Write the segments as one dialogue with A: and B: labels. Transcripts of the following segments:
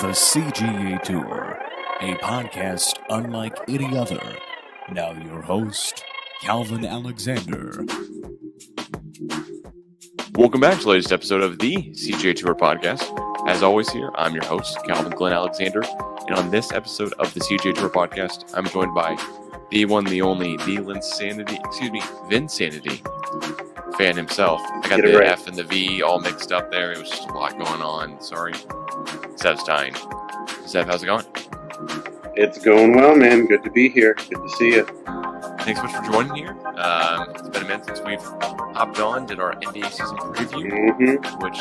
A: The CGA Tour, a podcast unlike any other. Now your host, Calvin Alexander.
B: Welcome back to the latest episode of the CGA Tour podcast. As always here, I'm your host, Calvin Glen Alexander. And on this episode of the CGA Tour podcast, I'm joined by the one, the only, the Vinsanity fan himself. I got the right. F and the V all mixed up there. It was just a lot going on. Sorry. Zev Stein. Zev, how's it going?
C: It's going well, man. Good to be here. Good to see you.
B: Thanks so much for joining here. It's been a minute since we've hopped on, did our NBA season preview, which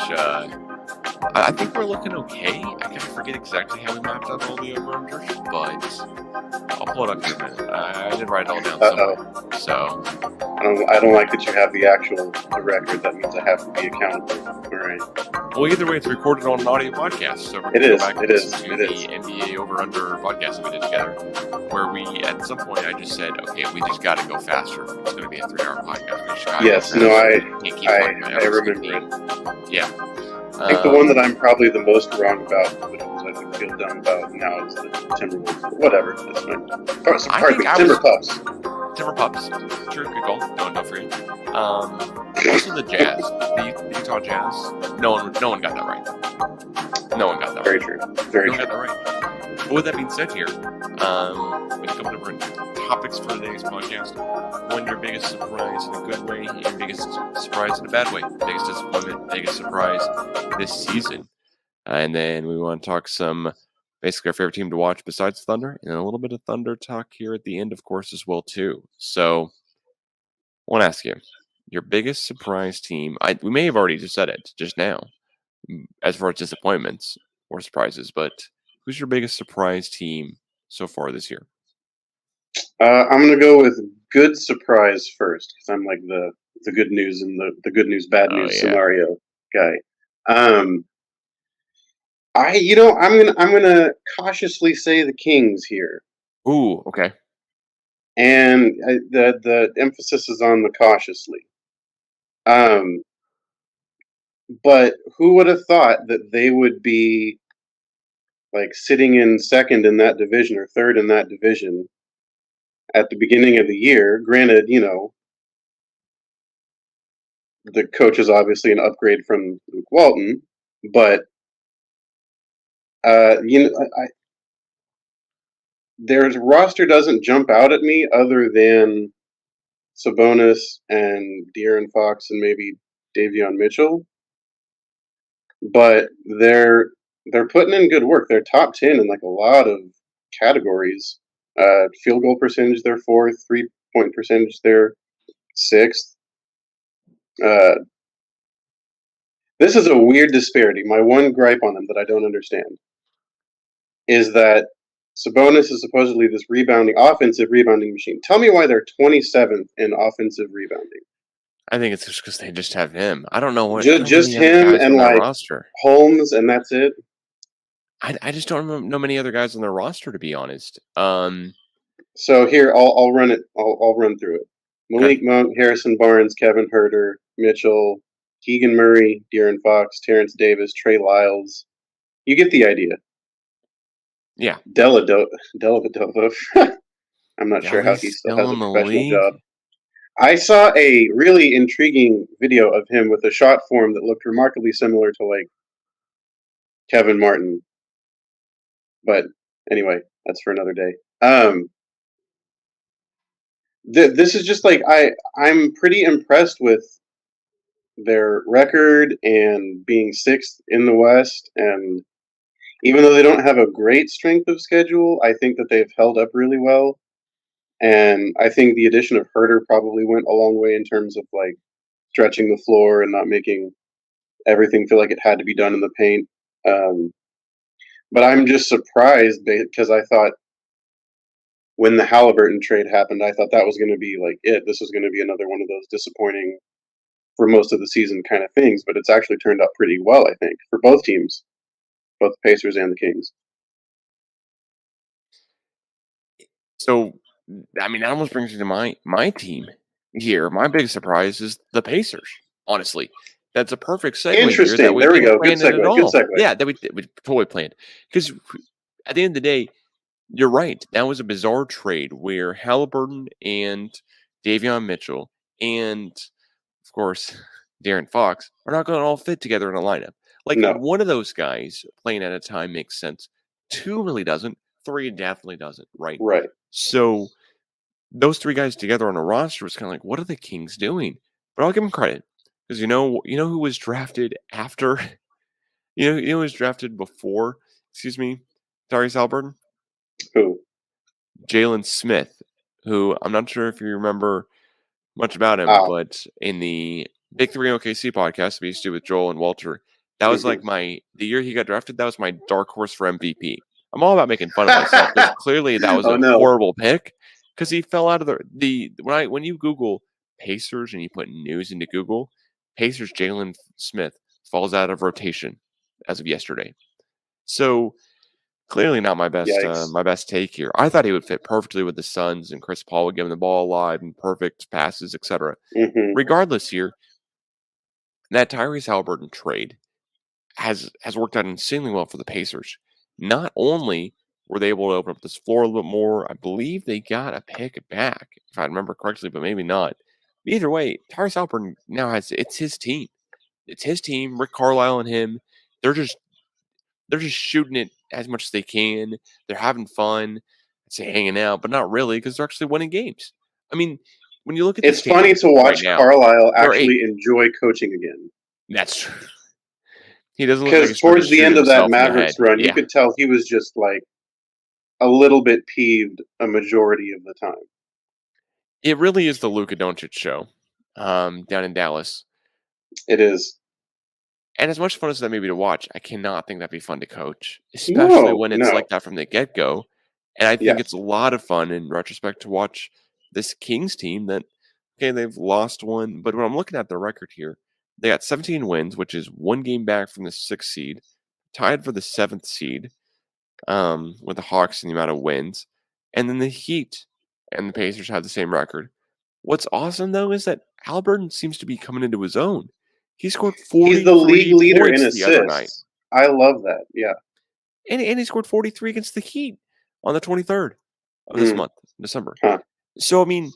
B: I think we're looking okay. I kind of forget exactly how we mapped out all the over-unders, but I'll pull it up here in a minute. I did write it all down somewhere. So
C: I don't like that you have the record. That means I have to be accountable. All right.
B: Well, either way, it's recorded on an audio podcast. So we're going to go back and listen to the NBA over-under podcast that we did together, where we, at some point, I just said, okay, we just got to go faster. It's going to be a 3-hour podcast.
C: Yes, no, I remember it.
B: Yeah.
C: I think the one that I'm probably the most wrong about, which I feel dumb about now, is the Timberwolves. Whatever. It's fine. Timber Pups.
B: Timber Pups. True, good call. Don't forget. Also the Jazz. The Utah Jazz. No one got that right. No one got that
C: Very
B: right.
C: True. Very
B: no
C: true.
B: one got that right. But with that being said here, we have a couple different topics for today's podcast. One, your biggest surprise in a good way, your biggest surprise in a bad way, biggest disappointment, biggest surprise this season. And then we want to talk some, basically our favorite team to watch besides Thunder, and a little bit of Thunder talk here at the end, of course, as well, too. So I want to ask you, your biggest surprise team, we may have already just said it just now, as far as disappointments or surprises, but who's your biggest surprise team so far this year?
C: I'm going to go with good surprise first, because I'm like the good news and the good news, bad news scenario guy. I'm gonna cautiously say the Kings here.
B: Ooh, okay.
C: And the emphasis is on the cautiously. But who would have thought that they would be like sitting in second in that division or third in that division at the beginning of the year? Granted, the coach is obviously an upgrade from Luke Walton, but their roster doesn't jump out at me other than Sabonis and De'Aaron Fox and maybe Davion Mitchell. But they're putting in good work. They're top 10 in like a lot of categories. Field goal percentage, they're 4th. 3-point percentage, they're 6th. This is a weird disparity. My one gripe on them that I don't understand is that Sabonis is supposedly this offensive rebounding machine. Tell me why they're 27th in offensive rebounding.
B: I think it's just because they just have him. I don't know what.
C: Just him and like
B: roster.
C: Holmes, and that's it.
B: I just don't know many other guys on their roster, to be honest.
C: So here, I'll run it. I'll run through it. Malik Monk, Harrison Barnes, Kevin Huerter, Mitchell, Keegan Murray, De'Aaron Fox, Terrence Davis, Trey Lyles. You get the idea.
B: Yeah.
C: Dellavedova. I'm not sure how he still has a professional job. I saw a really intriguing video of him with a shot form that looked remarkably similar to like Kevin Martin. But anyway, that's for another day. This is just like I'm pretty impressed with their record and being 6th in the West, and even though they don't have a great strength of schedule, I think that they've held up really well. And I think the addition of Huerter probably went a long way in terms of like stretching the floor and not making everything feel like it had to be done in the paint. But I'm just surprised because I thought when the Halliburton trade happened, I thought that was going to be like it. This was going to be another one of those disappointing for most of the season kind of things. But it's actually turned out pretty well, I think, for both teams, both the Pacers and the Kings.
B: So, I mean, that almost brings me to my team here. My biggest surprise is the Pacers, honestly. That's a perfect segue here.
C: Interesting.
B: That we
C: There we
B: didn't
C: go. Good
B: plan it at
C: segue. Good
B: all.
C: segue.
B: Yeah, that we totally planned. Because at the end of the day, you're right. That was a bizarre trade where Halliburton and Davion Mitchell and, of course, Darren Fox are not going to all fit together in a lineup. Like,
C: No.
B: one of those guys playing at a time makes sense. 2 really doesn't. 3 definitely doesn't, right?
C: Right.
B: So those 3 guys together on a roster was kind of like, what are the Kings doing? But I'll give them credit. Because you know who was drafted after? You know who was drafted before, Tyrese Halliburton?
C: Who?
B: Jalen Smith, who I'm not sure if you remember much about him,
C: Ah.
B: but in the Big 3 OKC podcast we used to do with Joel and Walter, that was like the year he got drafted, that was my dark horse for MVP. I'm all about making fun of myself because clearly that was
C: Oh,
B: a
C: no.
B: horrible pick because he fell out of when you Google Pacers and you put news into Google, Pacers Jalen Smith falls out of rotation as of yesterday. So clearly not my best take here. I thought he would fit perfectly with the Suns and Chris Paul would give him the ball alive and perfect passes, etc.
C: Mm-hmm.
B: Regardless here, that Tyrese Halliburton trade has worked out insanely well for the Pacers. Not only were they able to open up this floor a little bit more, I believe they got a pick back, if I remember correctly, but maybe not. Either way, Tyrese Halliburton now it's his team. It's his team, Rick Carlisle and him. They're just shooting it as much as they can. They're having fun. I'd say hanging out, but not really because they're actually winning games. I mean, when you look at
C: It's funny to watch Carlisle actually enjoy coaching again.
B: That's true. He doesn't look
C: because towards the end of that Mavericks run, you could tell he was just like a little bit peeved a majority of the time.
B: It really is the Luka Doncic show down in Dallas.
C: It is.
B: And as much fun as that may be to watch, I cannot think that'd be fun to coach, especially when it's like that from the get-go. And I think it's a lot of fun in retrospect to watch this Kings team that, okay, they've lost one. But when I'm looking at their record here, they got 17 wins, which is 1 game back from the 6th seed, tied for the 7th seed with the Hawks in the amount of wins. And then the Heat and the Pacers have the same record. What's awesome, though, is that Halliburton seems to be coming into his own. He scored 43
C: He's the league leader in
B: assists the other night.
C: I love that, yeah.
B: And he scored 43 against the Heat on the 23rd of this month, December.
C: Huh. So,
B: I mean,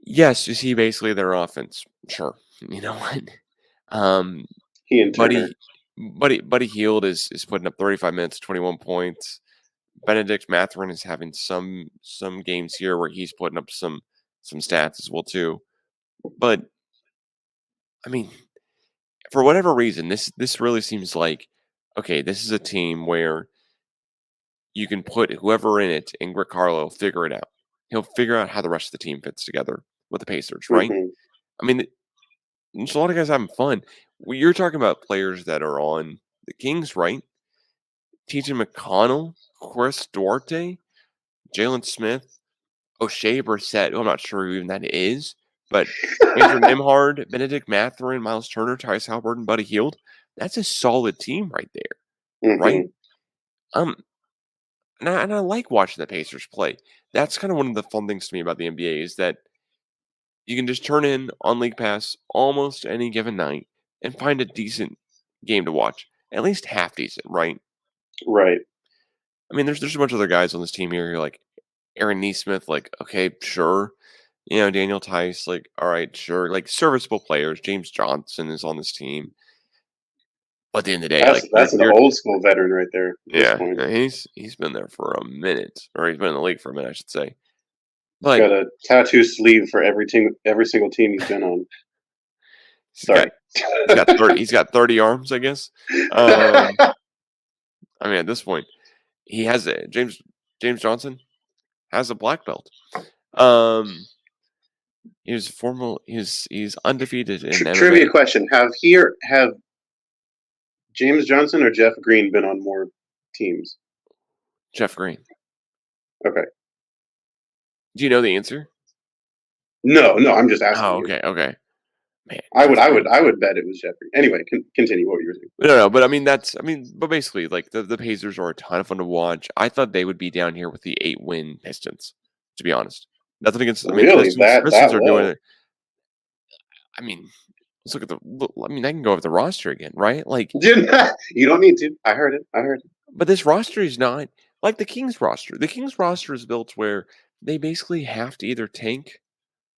B: yes, is he basically their offense? Sure. You know what?
C: He and Turner.
B: Buddy Hield is putting up 35 minutes, 21 points. Benedict Mathurin is having some games here where he's putting up some stats as well too. But I mean, for whatever reason, this really seems like, okay, this is a team where you can put whoever in it, and Rick Carlisle will figure it out. He'll figure out how the rest of the team fits together with the Pacers, right?
C: Mm-hmm.
B: I mean, there's a lot of guys having fun. You're talking about players that are on the Kings, right? T.J. McConnell, Chris Duarte, Jalen Smith, O'Shea Brissett, who I'm not sure who even that is, but Andrew Nembhard, Benedict Mathurin, Miles Turner, Tyrese Halliburton, Buddy Hield. That's a solid team right there, right? And I like watching the Pacers play. That's kind of one of the fun things to me about the NBA is that you can just turn in on League Pass almost any given night and find a decent game to watch. At least half decent, right?
C: Right.
B: I mean, there's a bunch of other guys on this team here who are like Aaron Nesmith, like, okay, sure. You know, Daniel Tice, like, all right, sure. Like, serviceable players. James Johnson is on this team. But at the end of the day,
C: that's an old school veteran right there.
B: Yeah, he's been there for a minute, or he's been in the league for a minute, I should say. But
C: got a tattoo sleeve for every single team he's been on. Sorry,
B: he's got 30 arms, I guess. I mean, at this point, he has James Johnson has a black belt. He's undefeated in MMA.
C: Trivia question: Have James Johnson or Jeff Green been on more teams?
B: Jeff Green.
C: Okay.
B: Do you know the answer?
C: No, I'm just asking.
B: Oh, okay. Man,
C: I would bet it was Jeff Green. Anyway, continue what you were saying.
B: No, but but basically, like the Pacers are a ton of fun to watch. I thought they would be down here with the 8-win Pistons, to be honest. Nothing against.
C: Really,
B: the Pistons are doing it. I mean, let's look at I mean, I can go over the roster again, right? Like,
C: You don't need to. I heard it.
B: but this roster is not like the Kings roster. The Kings roster is built where they basically have to either tank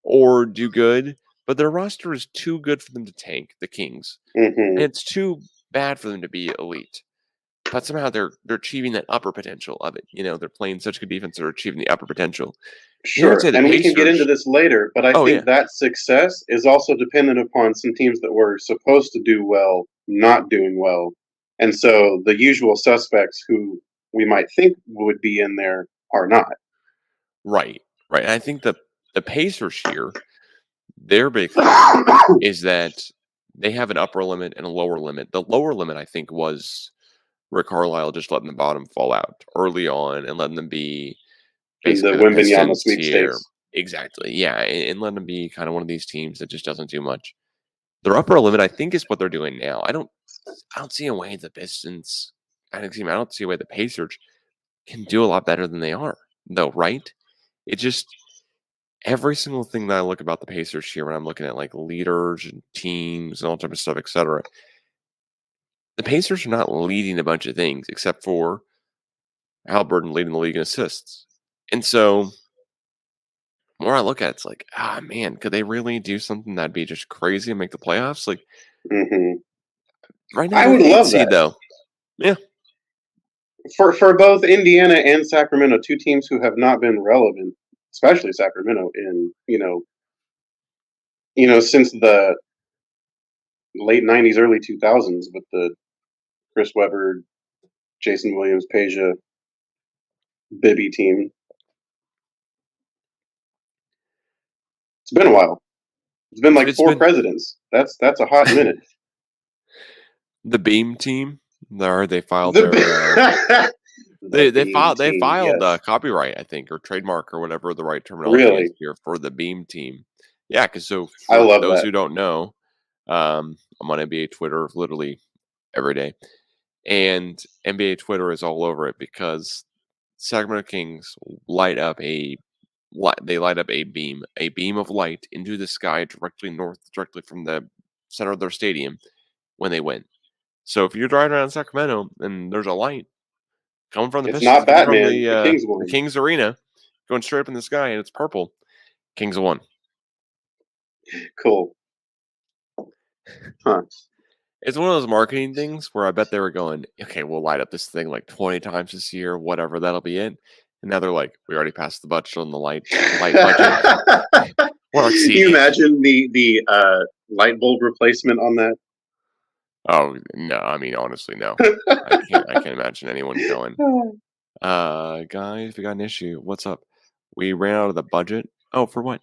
B: or do good, but their roster is too good for them to tank, the Kings.
C: Hmm.
B: And it's too bad for them to be elite. But somehow they're achieving that upper potential of it. They're playing such good defense, they're achieving the upper potential. I'd
C: Sure,
B: say the
C: and we can get into
B: Pacers.
C: this later, but I
B: Oh yeah,
C: think that success is also dependent upon some teams that were supposed to do well not doing well. And so the usual suspects who we might think would be in there are not.
B: right, right. And I think the Pacers here, their big thing is that they have an upper limit and a lower limit. The lower limit, I think, was Rick Carlisle just letting the bottom fall out early on and letting them be
C: In the
B: basically the
C: Wembanyama
B: Pistons here.
C: sweepstakes.
B: Exactly. Yeah. And letting them be kind of one of these teams that just doesn't do much. Their upper limit, I think, is what they're doing now. I don't see a way the Pistons, I don't see a way the Pacers can do a lot better than they are, though, right? It just, every single thing that I look about the Pacers here when I'm looking at like leaders and teams and all type of stuff, etc. The Pacers are not leading a bunch of things except for Halliburton leading the league in assists. And so, the more I look at it, it's like, man, could they really do something that'd be just crazy and make the playoffs? Like,
C: Hmm.
B: right now
C: I
B: they're
C: would
B: the eighth
C: love
B: seed,
C: that
B: though. Yeah.
C: for both Indiana and Sacramento, two teams who have not been relevant, especially Sacramento, in since the late '90s, early 2000s with the Chris Webber, Jason Williams, Peja, Bibby team. It's been a while. It's been like
B: It's
C: four
B: been
C: presidents. That's a hot minute.
B: the Beam team. They filed
C: The
B: their
C: the
B: they
C: Beam
B: filed
C: team, yes,
B: copyright, I think, or trademark or whatever the right terminology is
C: really,
B: here for the Beam team. Yeah, because so
C: I
B: for
C: love
B: those
C: that.
B: who don't know, I'm on NBA Twitter literally every day, and NBA Twitter is all over it because Sacramento Kings they light up a beam of light into the sky directly from the center of their stadium when they win. So if you're driving around Sacramento and there's a light coming from the
C: It's
B: Pistons,
C: not
B: coming from
C: Batman. The Kings
B: the
C: won.
B: Kings arena, going straight up in the sky, and it's purple, Kings won.
C: Cool, huh?
B: It's one of those marketing things where I bet they were going, okay, we'll light up this thing like 20 times this year, whatever, that'll be it. And now they're like, we already passed the budget on the light budget. We're
C: You
B: exceeding.
C: imagine the light bulb replacement on that?
B: Oh no, I mean honestly, no. I can't imagine anyone going, guys, we got an issue. What's up? We ran out of the budget. Oh, for what?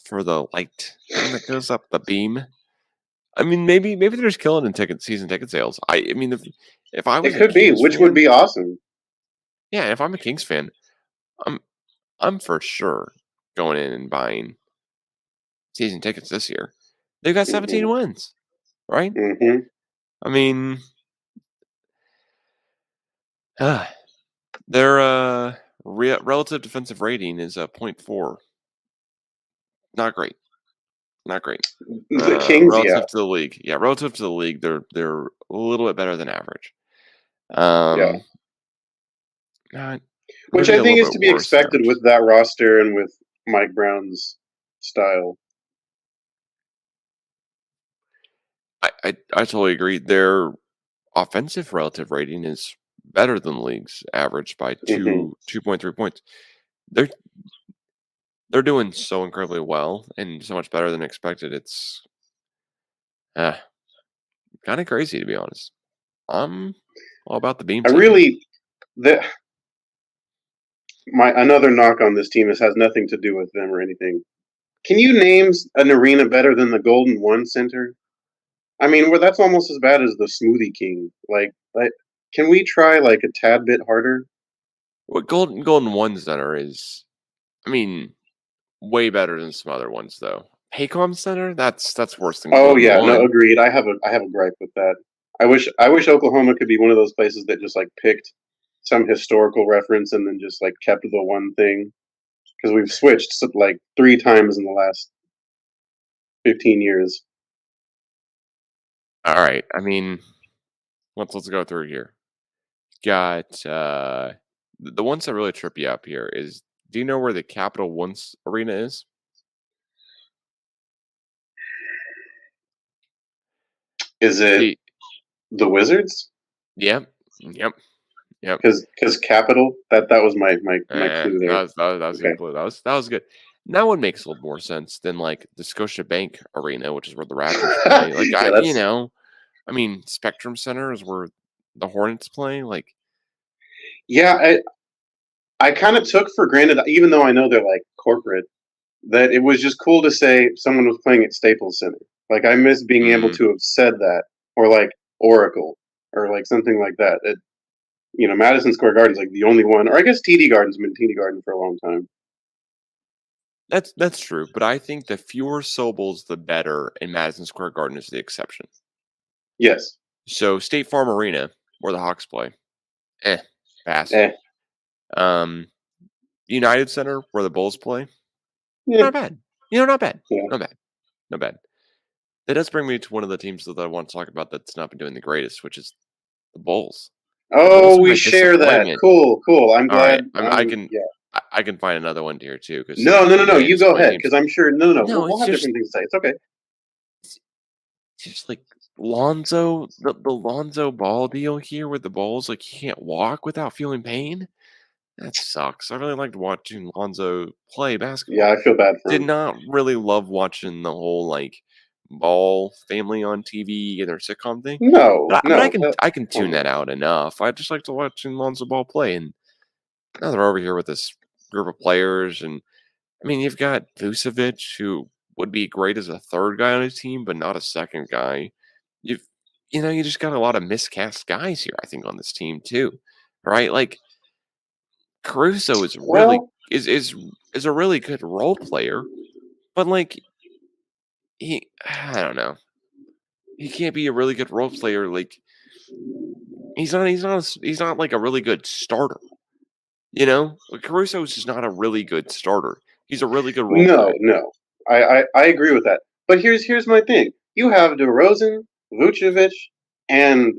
B: For the light thing that goes up the beam. I mean, maybe they're just killing in season ticket sales. I mean, if I
C: It
B: was a
C: could be,
B: Kings
C: which would
B: fan,
C: be awesome.
B: yeah, if I'm a Kings fan, I'm I'm for sure going in and buying season tickets this year. They've got
C: Hmm.
B: 17 wins, right?
C: Hmm.
B: I mean, their relative defensive rating is a .4. Not great. Not great.
C: The Kings, yeah,
B: Relative to the league, yeah, relative to the league, they're a little bit better than average.
C: yeah.
B: Um, not
C: Which
B: maybe
C: I
B: a
C: think
B: little
C: is
B: bit
C: to be
B: worse than
C: expected
B: average.
C: with that roster and with Mike Brown's style.
B: I totally agree. Their offensive relative rating is better than the league's average by
C: Hmm.
B: 2.3 points. They're they're doing so incredibly well and so much better than expected. It's uh, kind of crazy to be honest. I'm all about the beam
C: I
B: team here.
C: really the my another knock on this team. This has nothing to do with them or anything. Can you name an arena better than the Golden One Center? I mean, well, that's almost as bad as the Smoothie King. Like, can we try like a tad bit harder?
B: What Golden One Center is, I mean, way better than some other ones though. Paycom Center, that's worse than
C: Oh
B: Golden
C: yeah, no,
B: One.
C: agreed. I have a gripe with that. I wish Oklahoma could be one of those places that just like picked some historical reference and then just like kept the one thing because we've switched like 3 times in the last 15 years.
B: All right. I mean, let's go through here. Got the ones that really trip you up here is. Do you know where the Capital Once Arena is?
C: Is it
B: See,
C: the Wizards?
B: yep, yep, yep.
C: Because Capital, that was my clue there.
B: That was a good
C: Okay.
B: clue. That was good. That one makes a little more sense than like the Scotiabank Arena, which is where the Raptors play. Like
C: Yeah, that's
B: I mean, Spectrum Center is where the Hornets play. Like,
C: yeah. I kind of took for granted, even though I know they're like corporate, that it was just cool to say someone was playing at Staples Center. Like I miss being able
B: mm,
C: to have said that, or like Oracle, or like something like that. Madison Square Garden's like the only one, or I guess TD Garden's been TD Garden for a long time.
B: that's true, but I think the fewer syllables, the better, and Madison Square Garden is the exception.
C: Yes.
B: So State Farm Arena, where the Hawks play, pass.
C: Eh.
B: Um, United Center, where the Bulls play,
C: Yeah.
B: not bad. Not bad,
C: Yeah.
B: not bad, not bad. That does bring me to one of the teams that I want to talk about that's not been doing the greatest, which is the Bulls. The
C: Oh,
B: Bulls are
C: we
B: my
C: share that.
B: disappointment.
C: Cool. Cool. I'm
B: All
C: glad.
B: right, I can
C: Yeah.
B: I can find another one here too because
C: No, no, no,
B: there's
C: no.
B: many
C: You go
B: disappointing
C: ahead,
B: teams.
C: because I'm sure. No, no, no. We'll,
B: No,
C: we'll have different things to say. It's okay.
B: it's just like Lonzo, the Lonzo Ball deal here with the Bulls. Like he can't walk without feeling pain. That sucks. I really liked watching Lonzo play
C: Yeah,
B: basketball.
C: I feel bad for
B: Did
C: him.
B: not really love watching the whole like Ball family on TV and their sitcom thing.
C: No,
B: But I
C: no.
B: can I can
C: Oh
B: tune
C: my.
B: that out enough. I just like to watching Lonzo Ball play, and now they're over here with this group of players, and I mean you've got Vucevic, who would be great as a third guy on his team, but not a second guy. You've you just got a lot of miscast guys here, I think, on this team too. Right? Like Caruso is really
C: Well,
B: is a really good role player, but like I don't know. He can't be a really good role player. Like he's not like a really good starter. Like Caruso is just not a really good starter. He's a really good role
C: no,
B: player.
C: no. I agree with that. But here's my thing. You have DeRozan, Vucevic, and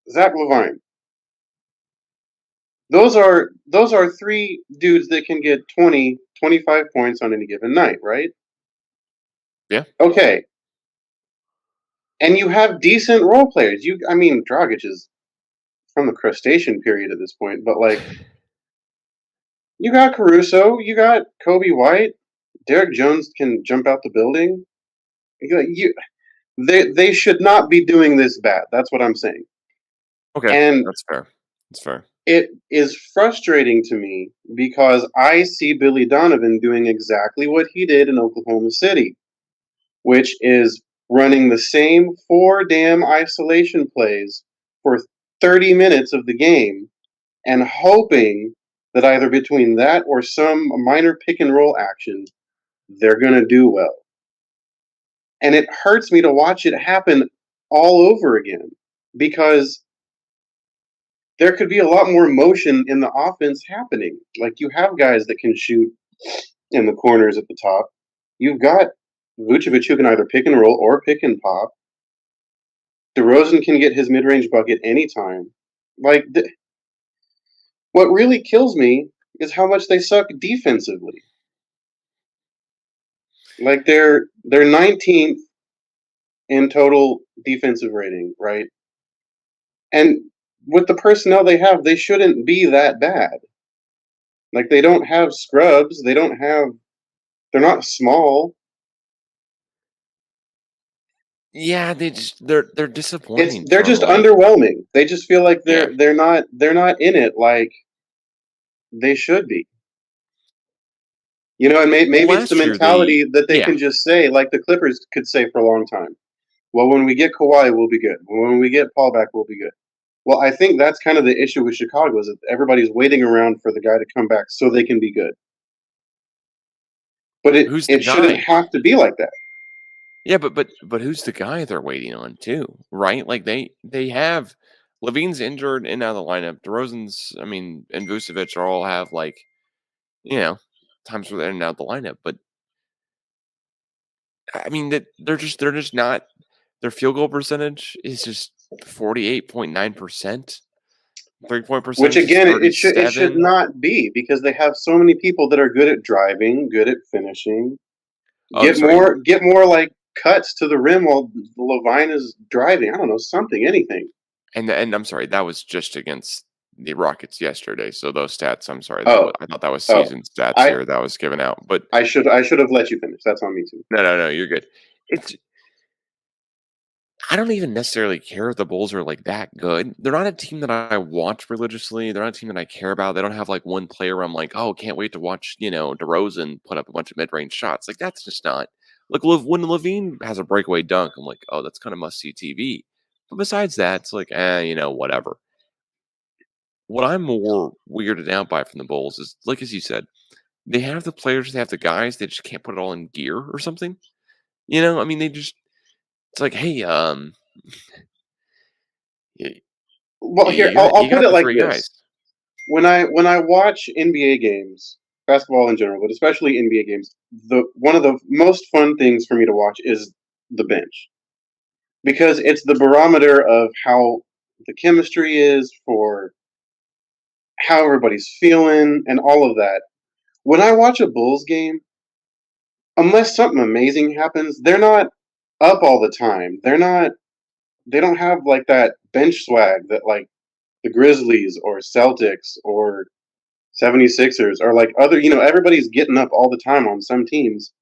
C: Zach Levine. Those are three dudes that can get 20, 25 points on any given night, right?
B: Yeah.
C: Okay. And you have decent role players. I mean, Dragic is from the crustacean period at this point, but like you got Caruso, you got Kobe White, Derek Jones can jump out the building. They should not be doing this bad. That's what I'm saying.
B: Okay,
C: And
B: that's fair. That's fair.
C: it is frustrating to me because I see Billy Donovan doing exactly what he did in Oklahoma City, which is running the same four damn isolation plays for 30 minutes of the game and hoping that either between that or some minor pick and roll action, they're going to do well. And it hurts me to watch it happen all over again because there could be a lot more motion in the offense happening. Like you have guys that can shoot in the corners at the top. You've got Vucevic who can either pick and roll or pick and pop. DeRozan can get his mid-range bucket anytime. Like what really kills me is how much they suck defensively. Like they're 19th in total defensive rating, right? And with the personnel they have, they shouldn't be that bad. Like they don't have scrubs, they're not small.
B: Yeah, they're disappointing
C: They're
B: from
C: just
B: like
C: underwhelming. They just feel like
B: yeah.
C: they're not in it like they should be. And
B: Well,
C: maybe it's the
B: last year
C: mentality that they
B: yeah.
C: can just say, like the Clippers could say for a long time. Well, when we get Kawhi, we'll be good. When we get Paul back, we'll be good. Well, I think that's kind of the issue with Chicago is that everybody's waiting around for the guy to come back so they can be good. But it
B: Who's the
C: it shouldn't
B: guy?
C: have to be like that.
B: Yeah, but who's the guy they're waiting on too, right? Like they have Levine's injured and out of the lineup. DeRozan's, I mean, and Vucevic are all have like you know times where they're in and out of the lineup. But I mean that they're just not. Their field goal percentage is just 48.9%. 3-point
C: Which
B: percentage is
C: again, it should
B: 37.
C: not be, because they have so many people that are good at driving, good at finishing.
B: Oh, I'm sorry.
C: Get more like cuts to the rim while Levine is driving. I don't know, something, anything.
B: And I'm sorry, that was just against the Rockets yesterday. So those stats, I'm sorry,
C: Oh,
B: I thought that was
C: oh,
B: season stats
C: I
B: here that was given out. But
C: I should have let you finish. That's on me too.
B: no, you're good. It's I don't even necessarily care if the Bulls are like that good. They're not a team that I watch religiously. They're not a team that I care about. They don't have like one player where I'm like, oh, can't wait to watch, DeRozan put up a bunch of mid-range shots. Like that's just not like when Levine has a breakaway dunk, I'm like, oh, that's kind of must see TV. But besides that, it's like, whatever. What I'm more weirded out by from the Bulls is, like as you said, they have the players, they have the guys, they just can't put it all in gear or something. I mean, it's like, hey, y-
C: Well, here
B: you got
C: I'll
B: you
C: put
B: got
C: it
B: the
C: like
B: three
C: this:
B: guys.
C: when I watch NBA games, basketball in general, but especially NBA games, the one of the most fun things for me to watch is the bench, because it's the barometer of how the chemistry is, for how everybody's feeling and all of that. When I watch a Bulls game, unless something amazing happens, they're not up all the time. They don't have like that bench swag that like the Grizzlies or Celtics or 76ers or like other, everybody's getting up all the time on some teams.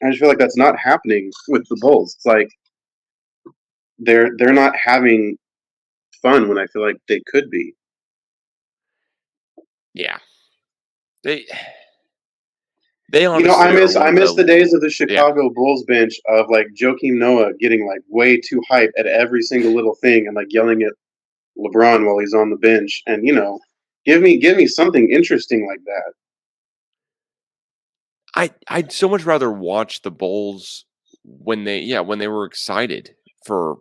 C: I just feel like that's not happening with the Bulls. It's like they're not having fun when I feel like they could be.
B: Yeah, they they
C: I
B: honestly are
C: miss
B: one
C: I
B: of
C: miss the days of the
B: yeah.
C: Chicago Bulls bench of like Joakim Noah getting like way too hype at every single little thing and like yelling at LeBron while he's on the bench, and give me something interesting like that.
B: I'd so much rather watch the Bulls when they were excited for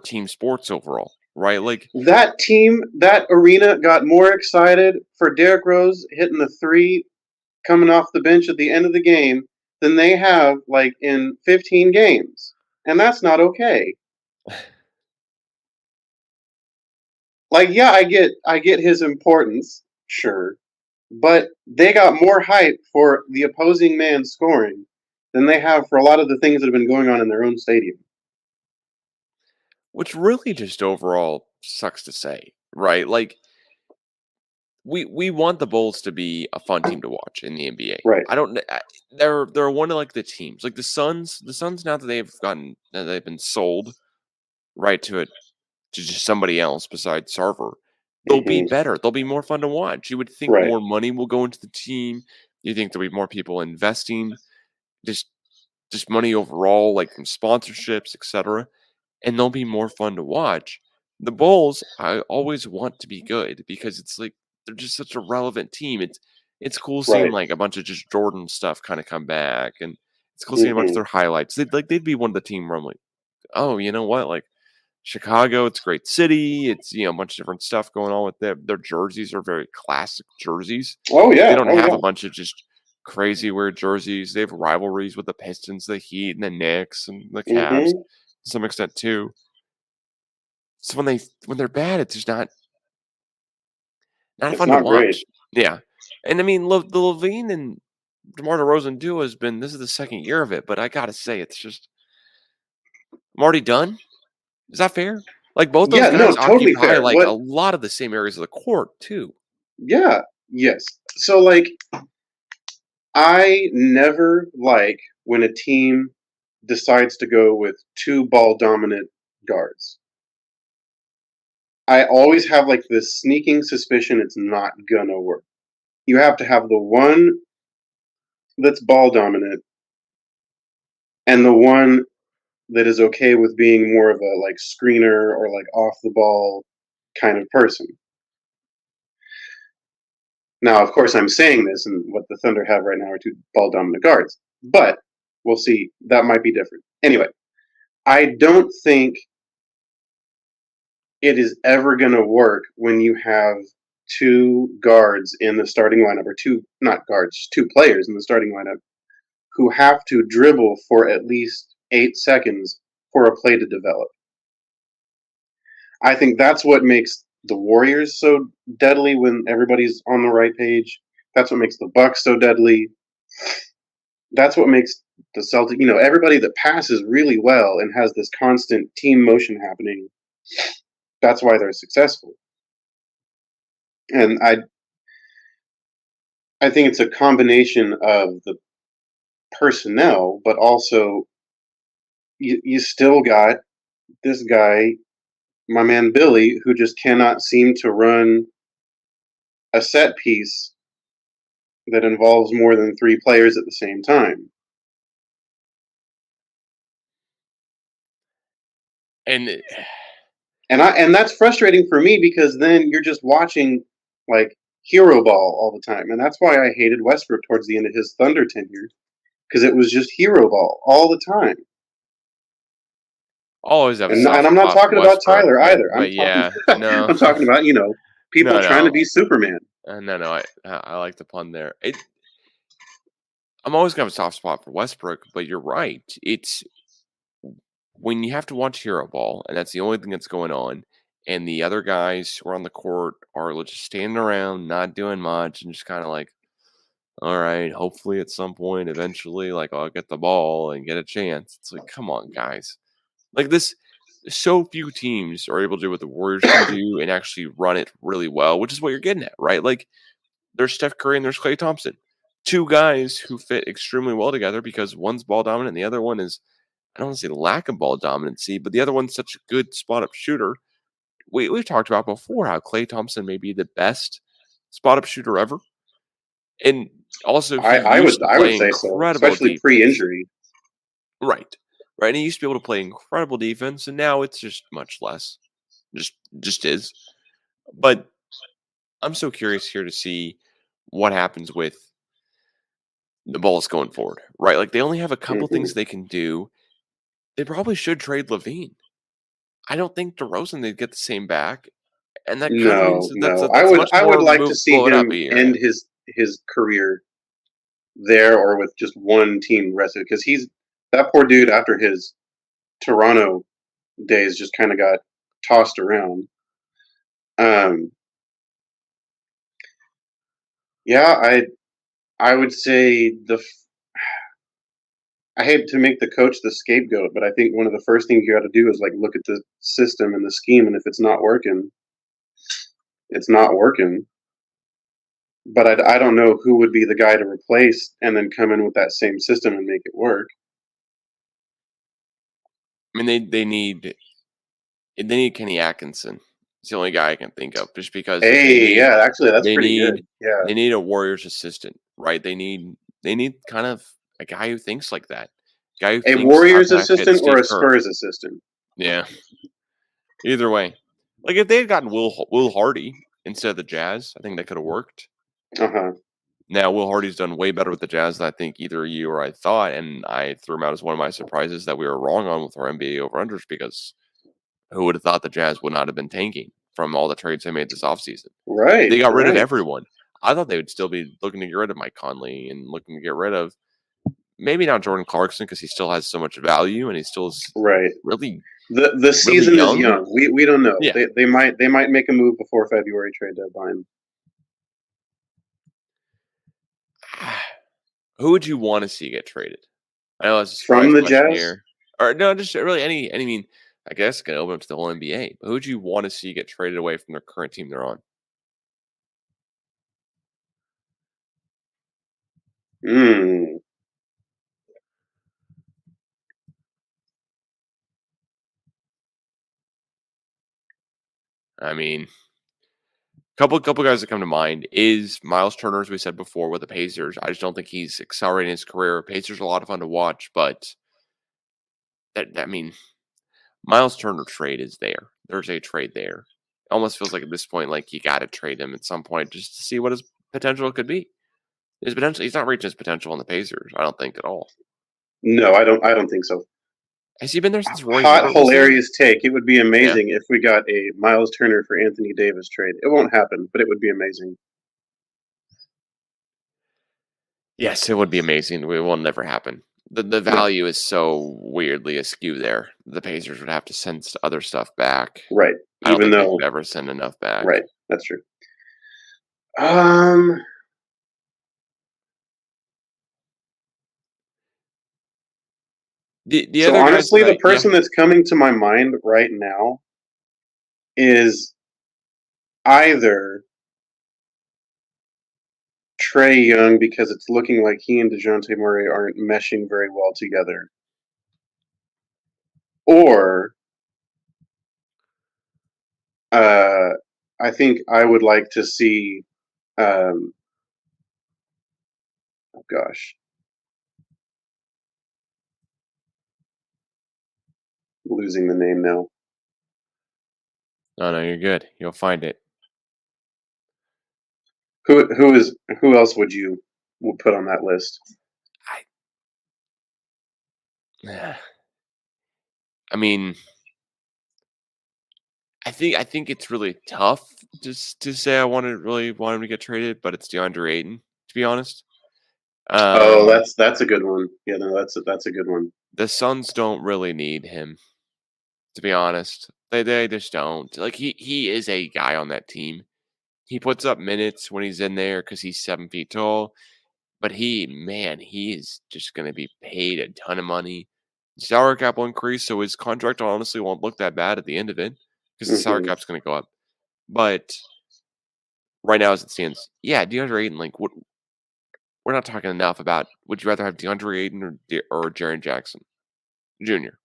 B: team sports overall, right? Like
C: That team, that arena got more excited for Derrick Rose hitting the three coming off the bench at the end of the game than they have like in 15 games. And that's not okay. Like, yeah, I get his importance, sure, but they got more hype for the opposing man scoring than they have for a lot of the things that have been going on in their own stadium.
B: which really just overall sucks to say, right? Like we want the Bulls to be a fun team to watch in the NBA.
C: Right.
B: I don't. They're one of like the teams like the Suns. The Suns now that they've been sold right to just somebody else besides Sarver. They'll be
C: Hmm.
B: better. They'll be more fun to watch. You would think
C: Right.
B: more money will go into the team. You think there'll be more people investing, just just money overall, like from sponsorships, etc. And they'll be more fun to watch. The Bulls, I always want to be good because it's like they're just such a relevant team. It's cool seeing
C: Right.
B: like a bunch of just Jordan stuff kind of come back, and it's cool seeing a bunch of
C: Hmm.
B: their highlights. They'd be one of the team where I'm like, oh, you know what, like Chicago, it's a great city. It's a bunch of different stuff going on with their jerseys are very classic jerseys.
C: Oh
B: They
C: yeah.
B: don't
C: Oh
B: have
C: yeah.
B: a bunch of just crazy weird jerseys. They have rivalries with the Pistons, the Heat, and the Knicks, and the Cavs
C: Hmm.
B: to some extent too. So when they're bad, it's just not
C: It's
B: fun to
C: not great.
B: watch. Yeah, and I mean the Levine and DeMar DeRozan duo has been this is the second year of it, but I gotta say it's just I'm already done. Is that fair? Like, both those
C: Yeah. No.
B: guys
C: Totally
B: occupy,
C: fair.
B: like, a
C: What?
B: lot of the same areas of the court too.
C: Yeah. Yes. So like, I never like when a team decides to go with two ball dominant guards. I always have like this sneaking suspicion it's not gonna work. You have to have the one that's ball dominant and the one that is okay with being more of a like screener or like off the ball kind of person. Now, of course, I'm saying this, and what the Thunder have right now are two ball dominant guards, but we'll see. That might be different. Anyway, I don't think it is ever going to work when you have two guards in the starting lineup, or two, not guards, two players in the starting lineup who have to dribble for at least 8 seconds for a play to develop. I think that's what makes the Warriors so deadly when everybody's on the right page. That's what makes the Bucks so deadly. That's what makes the Celtics, everybody that passes really well and has this constant team motion happening. That's why they're successful. And I think it's a combination of the personnel, but also you still got this guy, my man Billy, who just cannot seem to run a set piece that involves more than 3 players at the same time.
B: And
C: And that's frustrating for me because then you're just watching like hero ball all the time. And that's why I hated Westbrook towards the end of his Thunder tenure, because it was just hero ball all the time.
B: I'll always have a
C: And
B: soft
C: I'm not
B: spot for
C: talking about
B: Westbrook,
C: Tyler either.
B: but yeah, no,
C: I'm talking about, people trying to
B: no,
C: be Superman.
B: no. I like the pun there. I'm always gonna have a soft spot for Westbrook, but you're right. It's when you have to watch hero ball, and that's the only thing that's going on, and the other guys who are on the court are just standing around, not doing much, and just kind of like, all right, hopefully at some point, eventually, like I'll get the ball and get a chance. It's like, come on, guys. Like this, so few teams are able to do what the Warriors can do and actually run it really well, which is what you're getting at, right? Like there's Steph Curry and there's Klay Thompson, 2 guys who fit extremely well together because one's ball dominant and the other one is, I don't want to say lack of ball dominancy, but the other one's such a good spot up shooter. We've talked about before how Klay Thompson may be the best spot up shooter ever, and also he
C: I
B: used
C: would
B: to
C: I would
B: play
C: say so,
B: incredible
C: especially
B: defense.
C: pre-injury.
B: Right. Right. And he used to be able to play incredible defense, and now it's just much less. Just is. But I'm so curious here to see what happens with the Bulls going forward. Right. Like they only have a couple
C: Hmm.
B: things they can do. They probably should trade Levine. I don't think DeRozan they'd get the same back. And that kind of means
C: No,
B: that
C: no.
B: that's much
C: I
B: more
C: would
B: of a
C: like to
B: move
C: see
B: blow it up a
C: him
B: year.
C: end his career there or with just one team rested, because he's that poor dude after his Toronto days just kind of got tossed around. Um, yeah, I would say I hate to make the coach the scapegoat, but I think one of the first things you got to do is like look at the system and the scheme, and if it's not working, it's not working. But I don't know who would be the guy to replace and then come in with that same system and make it work.
B: I mean, they need Kenny Atkinson. It's the only guy I can think of, just because
C: Hey, yeah, actually, that's pretty good. Yeah.
B: they need a Warriors assistant, right? They need kind of a guy who thinks like that, guy who
C: A
B: thinks how
C: Warriors
B: can I fit
C: assistant or
B: Steve
C: a
B: Kerr?
C: Spurs assistant?
B: Yeah, either way. Like if they had gotten Will Hardy instead of the Jazz, I think that could have worked.
C: Uh-huh.
B: Now Will Hardy's done way better with the Jazz than I think either you or I thought, and I threw him out as one of my surprises that we were wrong on with our NBA over unders, because who would have thought the Jazz would not have been tanking from all the trades they made this offseason?
C: Right,
B: They got rid of
C: right,
B: everyone. I thought they would still be looking to get rid of Mike Conley and looking to get rid of maybe not Jordan Clarkson, because he still has so much value and he still is
C: right.
B: really,
C: The
B: really
C: season is
B: young.
C: young. We don't know.
B: Yeah.
C: They might make a move before February trade deadline.
B: Who would you want to see get traded? I know that's a
C: From
B: surprise
C: the
B: question
C: Jazz?
B: here. Or no, just really any. I mean, I guess it's gonna open up to the whole NBA. But who would you want to see get traded away from their current team they're on?
C: Hmm.
B: I mean, couple guys that come to mind is Miles Turner, as we said before, with the Pacers. I just don't think he's accelerating his career. Pacers are a lot of fun to watch, but I mean, Miles Turner trade is there. There's a trade there. It almost feels like at this point, like you got to trade him at some point just to see what his potential could be. His potential, he's not reaching his potential on the Pacers, I don't think at all.
C: No, I don't think so.
B: Has he been there since Roy
C: Hot,
B: Hibbert was there?
C: hilarious take. It would be
B: Yeah.
C: amazing if we got a Miles Turner for Anthony Davis trade. It won't happen, but it would be amazing.
B: Yes, it would be amazing. It will never happen. The value is so weirdly askew there. The Pacers would have to send other stuff back.
C: Right.
B: I don't
C: Even
B: think they
C: though,
B: could ever send enough back.
C: right, that's true. Um.
B: The
C: So
B: other guys
C: honestly, the
B: that
C: person that's coming to my mind right now is either Trae Young, because it's looking like he and DeJounte Murray aren't meshing very well together, or I think I would like to see. Oh gosh, I'm losing the name now.
B: no, you're good. You'll find it.
C: Who else would you put on that list?
B: I mean, I think it's really tough just to say I really want him to get traded, but it's DeAndre Ayton, to be honest.
C: Oh, that's a good one. Yeah, no, that's a good one.
B: The Suns don't really need him, to be honest. They just don't. Like he is a guy on that team. He puts up minutes when he's in there because he's 7 feet tall. But he is just going to be paid a ton of money. Salary cap will increase, so his contract honestly won't look that bad at the end of it because the salary
C: Hmm.
B: cap's going to go up. But right now, as it stands, yeah, DeAndre Ayton, like, we're not talking enough about would you rather have DeAndre Ayton or Jaren Jackson Jr.?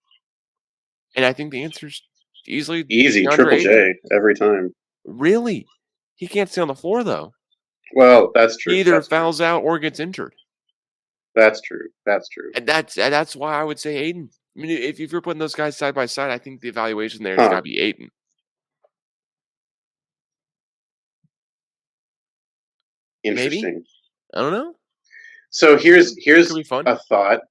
B: And I think the answer is easily
C: Easy,
B: DeAndre
C: Triple
B: Ayton.
C: J every time.
B: Really? He can't stay on the floor, though.
C: Well, that's true.
B: He either
C: That's true.
B: fouls out or gets injured.
C: That's true. That's true.
B: And that's why I would say Aiden. I mean, if you're putting those guys side by side, I think the evaluation there has got
C: Huh.
B: to be Aiden. Maybe?
C: Interesting.
B: I don't know.
C: So here's
B: Could be fun.
C: a thought.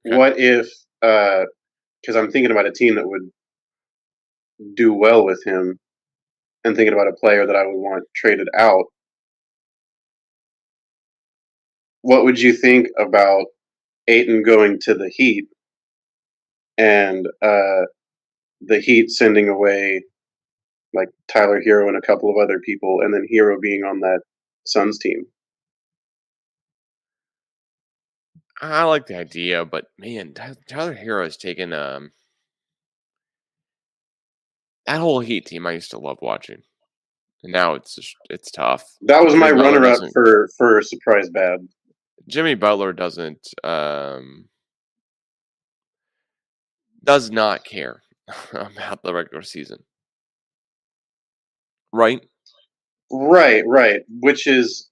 B: Okay.
C: What if because I'm thinking about a team that would do well with him and thinking about a player that I would want traded out. What would you think about Aiton going to the Heat and the Heat sending away like Tyler Hero and a couple of other people, and then Hero being on that Suns team?
B: I like the idea, but man, Tyler Hero has taken that whole Heat team I used to love watching. And now it's tough.
C: That was my
B: Jimmy Butler
C: runner-up
B: doesn't
C: for surprise bad.
B: Jimmy Butler does not care about the regular season. Right?
C: Right. Which is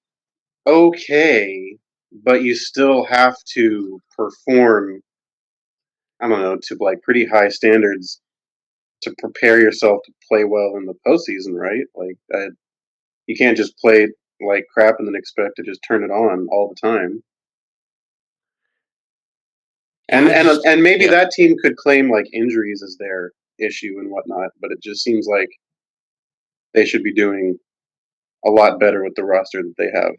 C: okay, but you still have to perform. I don't know, to like pretty high standards to prepare yourself to play well in the postseason, right? Like you can't just play like crap and then expect to just turn it on all the time.
B: Yeah,
C: And maybe
B: yeah.
C: that team could claim like injuries as their issue and whatnot, but it just seems like they should be doing a lot better with the roster that they have.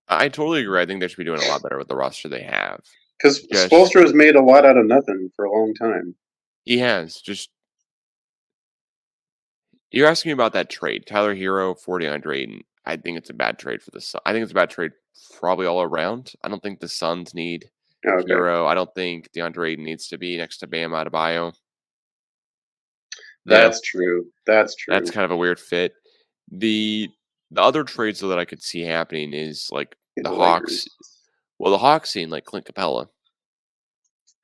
B: I totally agree. I think they should be doing a lot better with the roster they have.
C: Because
B: Just
C: Spoelstra has made a lot out of nothing for a long time.
B: he has just. You're asking me about that trade, Tyler Hero for DeAndre Ayton. I think it's a bad trade for the Suns. I think it's a bad trade probably all around. I don't think the Suns need
C: Okay,
B: Hero. I don't think DeAndre Ayton needs to be next to Bam Adebayo.
C: that's true. That's true.
B: That's kind of a weird fit. The other trades though that I could see happening is like the Hawks.
C: Lakers.
B: Well, the Hawks seeing like Clint Capella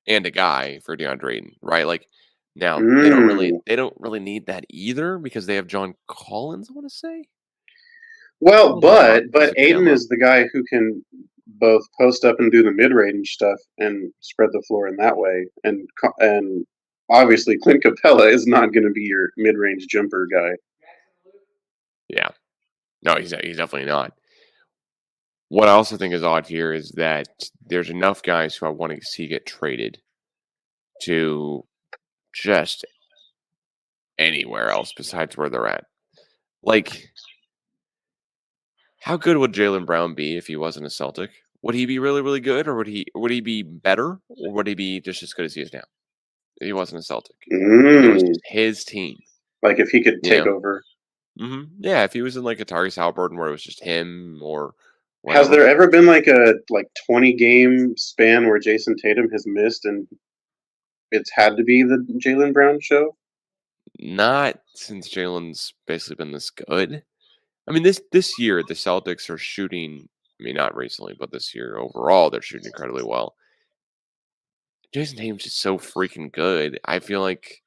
B: and a guy for DeAndre Ayton, right? Like now
C: Mm.
B: they don't really need that either because they have John Collins, I want to say. I
C: Well,
B: don't know about
C: but Aiden
B: Bama.
C: is the guy who can both post up and do the mid-range stuff and spread the floor in that way. And obviously Clint Capella is not going to be your mid-range jumper guy.
B: Yeah. No, he's definitely not. What I also think is odd here is that there's enough guys who I want to see get traded to just anywhere else besides where they're at. Like How good would Jaylen Brown be if he wasn't a Celtic? Would he be really, really good, or would he be better, or would he be just as good as he is now if he wasn't a Celtic? If it was
C: Mm,
B: just his team,
C: like if he could
B: you
C: take
B: know?
C: over.
B: Yeah, if he was in like a Tyrese Haliburton where it was just him or
C: Has
B: whatever.
C: there ever been like a 20 game span where Jason Tatum has missed and it's had to be the Jalen Brown show?
B: Not since Jalen's basically been this good. I mean, this year the Celtics are shooting. I mean, not recently, but this year overall they're shooting incredibly well. Jason Tatum's just so freaking good. I feel like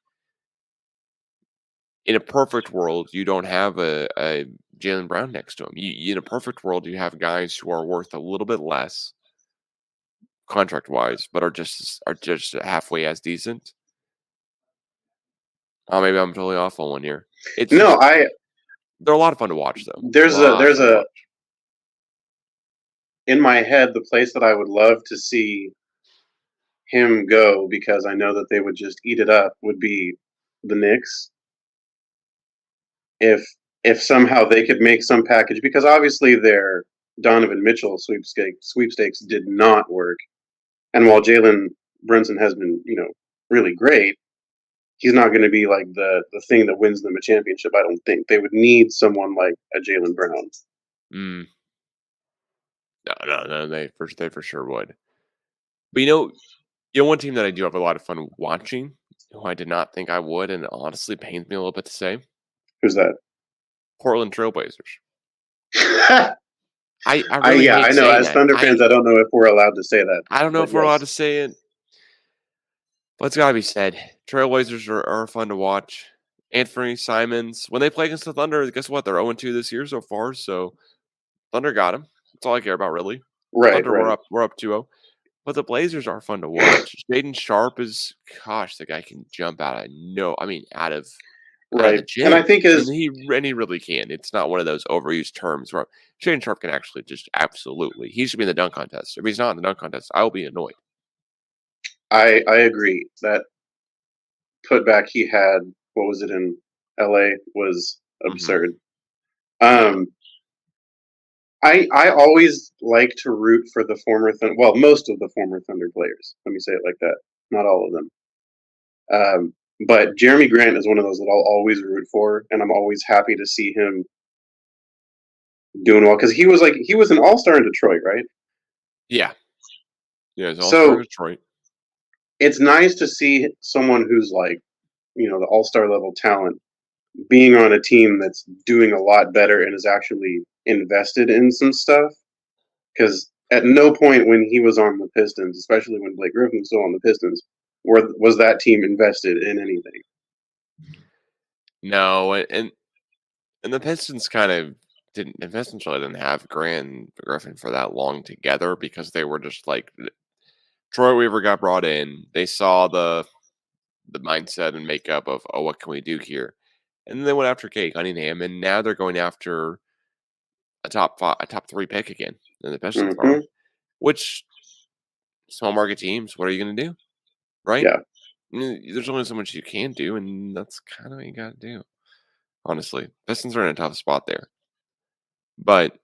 B: in a perfect world, you don't have a Jalen Brown next to him. In a perfect world, you have guys who are worth a little bit less contract wise, but are just halfway as decent. Oh, maybe I'm totally off on one here. It's
C: No,
B: just they're a lot of fun to watch, though. A lot of
C: there's
B: fun to
C: a
B: watch.
C: in my head the place that I would love to see him go because I know that they would just eat it up would be the Knicks. If if somehow they could make some package because obviously their Donovan Mitchell sweepstakes did not work. And while Jalen Brunson has been, really great, he's not going to be like the thing that wins them a championship. I don't think they would need someone like a Jalen Brown.
B: Mm, no, they for sure would. But one team that I do have a lot of fun watching, who I did not think I would, and it honestly pains me a little bit to say,
C: Who's that?
B: Portland Trailblazers.
C: I
B: I really
C: Yeah, I
B: hate
C: know.
B: saying
C: As
B: that.
C: Thunder fans, I don't know if we're allowed to say that,
B: I don't know
C: but
B: if we're allowed
C: yes,
B: to say it, but it's gotta be said. Trailblazers are fun to watch. Anthony Simons, when they play against the Thunder, guess what? They're 0-2 this year so far, so Thunder got him. That's all I care about, really.
C: right,
B: Thunder,
C: right,
B: we're up 2-0. But the Blazers are fun to watch. Jaden Sharp is, gosh, the guy can jump out of the
C: right. And I
B: gym,
C: think
B: and
C: as
B: he really can. It's not one of those overused terms where Jaden Sharp can actually just absolutely. He should be in the dunk contest. If he's not in the dunk contest, I will be annoyed.
C: I agree that putback he had, what was it in LA, was
B: hmm
C: absurd.
B: Yeah,
C: Um, I always like to root for the former well, most of the former Thunder players. Let me say it like that. Not all of them. But Jeremy Grant is one of those that I'll always root for, and I'm always happy to see him doing well because he was an all star in Detroit, right?
B: yeah, yeah. He's all star in
C: So
B: Detroit.
C: it's nice to see someone who's like the all star level talent being on a team that's doing a lot better and is actually invested in some stuff. Because at no point when he was on the Pistons, especially when Blake Griffin was still on the Pistons, was that team invested in anything.
B: No, and the Pistons kind of didn't. The Pistons really didn't have Grant and Griffin for that long together because they were just like Troy Weaver got brought in. They saw the mindset and makeup of, oh, what can we do here? And then they went after Kate Cunningham, and now they're going after a top three pick again. And the Pistons
C: Hmm.
B: are, which small market teams, what are you going to do, right?
C: Yeah,
B: There's only so much you can do, and that's kind of what you got to do. Honestly, Pistons are in a tough spot there, but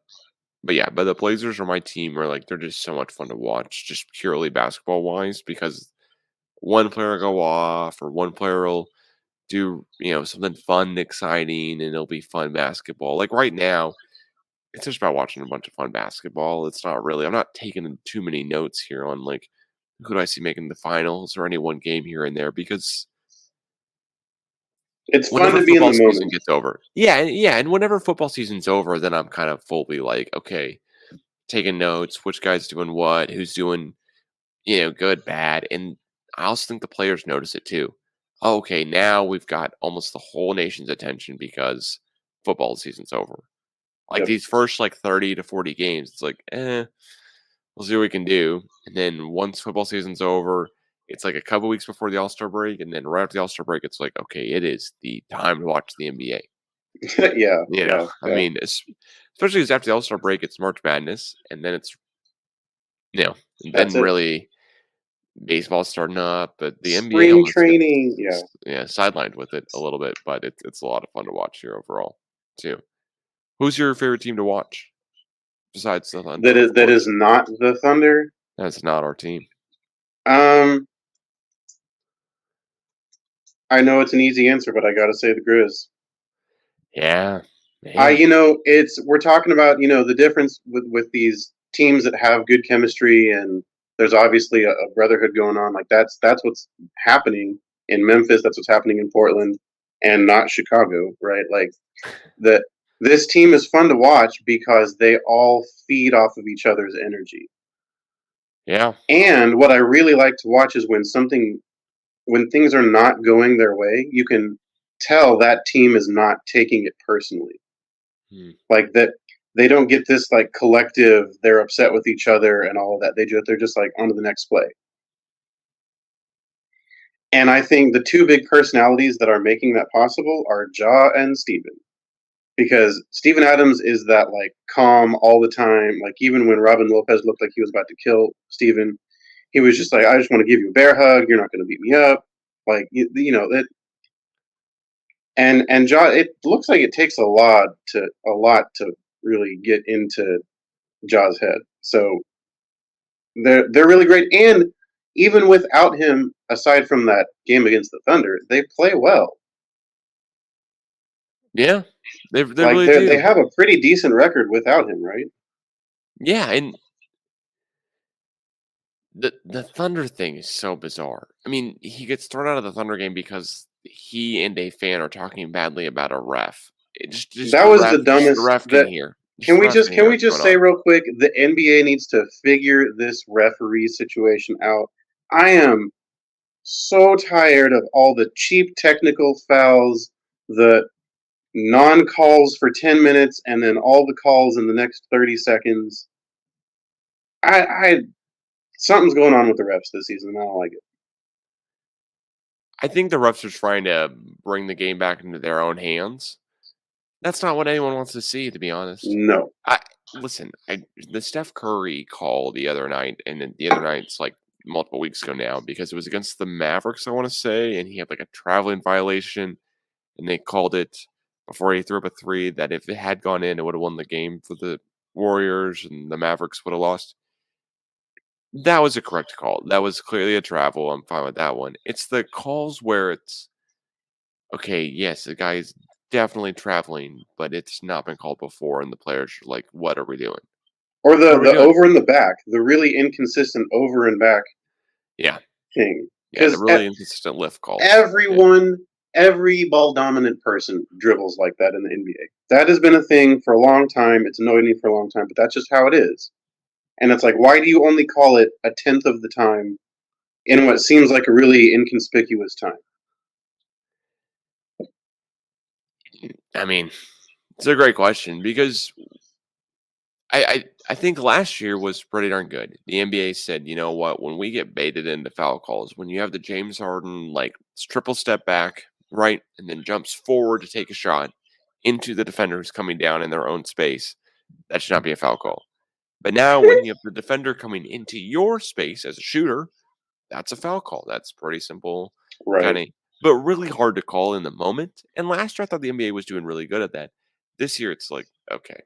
B: but the Blazers are my team. Where like they're just so much fun to watch, just purely basketball wise, because one player will go off or one player will do something fun and exciting and it'll be fun basketball. Like right now, it's just about watching a bunch of fun basketball. It's not really I'm not taking too many notes here on like who do I see making the finals or any one game here and there because
C: it's fun
B: whenever
C: to be in
B: football
C: the
B: season
C: moment.
B: gets over. Yeah, and whenever football season's over, then I'm kind of fully like, okay, taking notes, which guy's doing what, who's doing, good, bad. And I also think the players notice it too. Okay, now we've got almost the whole nation's attention because football season's over. Like
C: Yep.
B: these first like 30 to 40 games, it's like, we'll see what we can do. And then once football season's over, it's like a couple weeks before the All Star break. And then right after the All Star break, it's like, okay, it is the time to watch the NBA.
C: Yeah, yeah,
B: I
C: yeah.
B: mean, especially because after the All Star break, it's March Madness. And then it's, and
C: That's
B: then
C: it.
B: really baseball's starting up, but the NBA
C: Spring
B: almost gets
C: training. Yeah.
B: sidelined with it a little bit, but it's a lot of fun to watch here overall too. Who's your favorite team to watch? besides the Thunder.
C: That is not the Thunder.
B: That's not our team.
C: I know it's an easy answer, but I gotta say the Grizz.
B: Yeah. Man.
C: We're talking about the difference with these teams that have good chemistry, and there's obviously a brotherhood going on. Like that's what's happening in Memphis. That's what's happening in Portland, and not Chicago, right? Like this team is fun to watch because they all feed off of each other's energy.
B: Yeah.
C: And what I really like to watch is when things are not going their way, you can tell that team is not taking it personally. Like that they don't get this like collective, they're upset with each other and all of that. They're just like on to the next play. And I think the two big personalities that are making that possible are Ja and Steven. Because Steven Adams is that like calm all the time. Like even when Robin Lopez looked like he was about to kill Steven, he was just like, I just want to give you a bear hug. You're not going to beat me up. Like that. And Ja, it looks like it takes a lot to really get into Ja's head. So they're really great, and even without him, aside from that game against the Thunder, they play well.
B: Yeah, they
C: Like
B: really do.
C: They have a pretty decent record without him, right?
B: Yeah, and the Thunder thing is so bizarre. I mean, he gets thrown out of the Thunder game because he and a fan are talking badly about a ref.
C: That was the dumbest.
B: The ref can hear.
C: Can we just say real quick, the NBA needs to figure this referee situation out. I am so tired of all the cheap technical fouls, the non-calls for 10 minutes, and then all the calls in the next 30 seconds. Something's going on with the refs this season. I don't like it.
B: I think the refs are trying to bring the game back into their own hands. That's not what anyone wants to see, to be honest.
C: No.
B: The Steph Curry call the other night, and then the other night's like multiple weeks ago now, because it was against the Mavericks, I want to say, and he had like a traveling violation, and they called it before he threw up a three that if it had gone in, it would have won the game for the Warriors, and the Mavericks would have lost. That was a correct call. That was clearly a travel. I'm fine with that one. It's the calls where it's okay, yes, the guy is definitely traveling, but it's not been called before, and the players are like, what are we doing?
C: Or the over and the back, the really inconsistent over and back thing.
B: Yeah, the really inconsistent lift calls.
C: Every ball dominant person dribbles like that in the NBA. That has been a thing for a long time. It's annoyed me for a long time, but that's just how it is. And it's like, why do you only call it a tenth of the time in what seems like a really inconspicuous time?
B: I mean, it's a great question because I think last year was pretty darn good. The NBA said, you know what, when we get baited into foul calls, when you have the James Harden like triple step back, right, and then jumps forward to take a shot into the defender who's coming down in their own space, that should not be a foul call. But now when you have the defender coming into your space as a shooter, that's a foul call. That's pretty simple,
C: right?
B: But really hard to call in the moment. And last year I thought the NBA was doing really good at that. This year it's like, okay,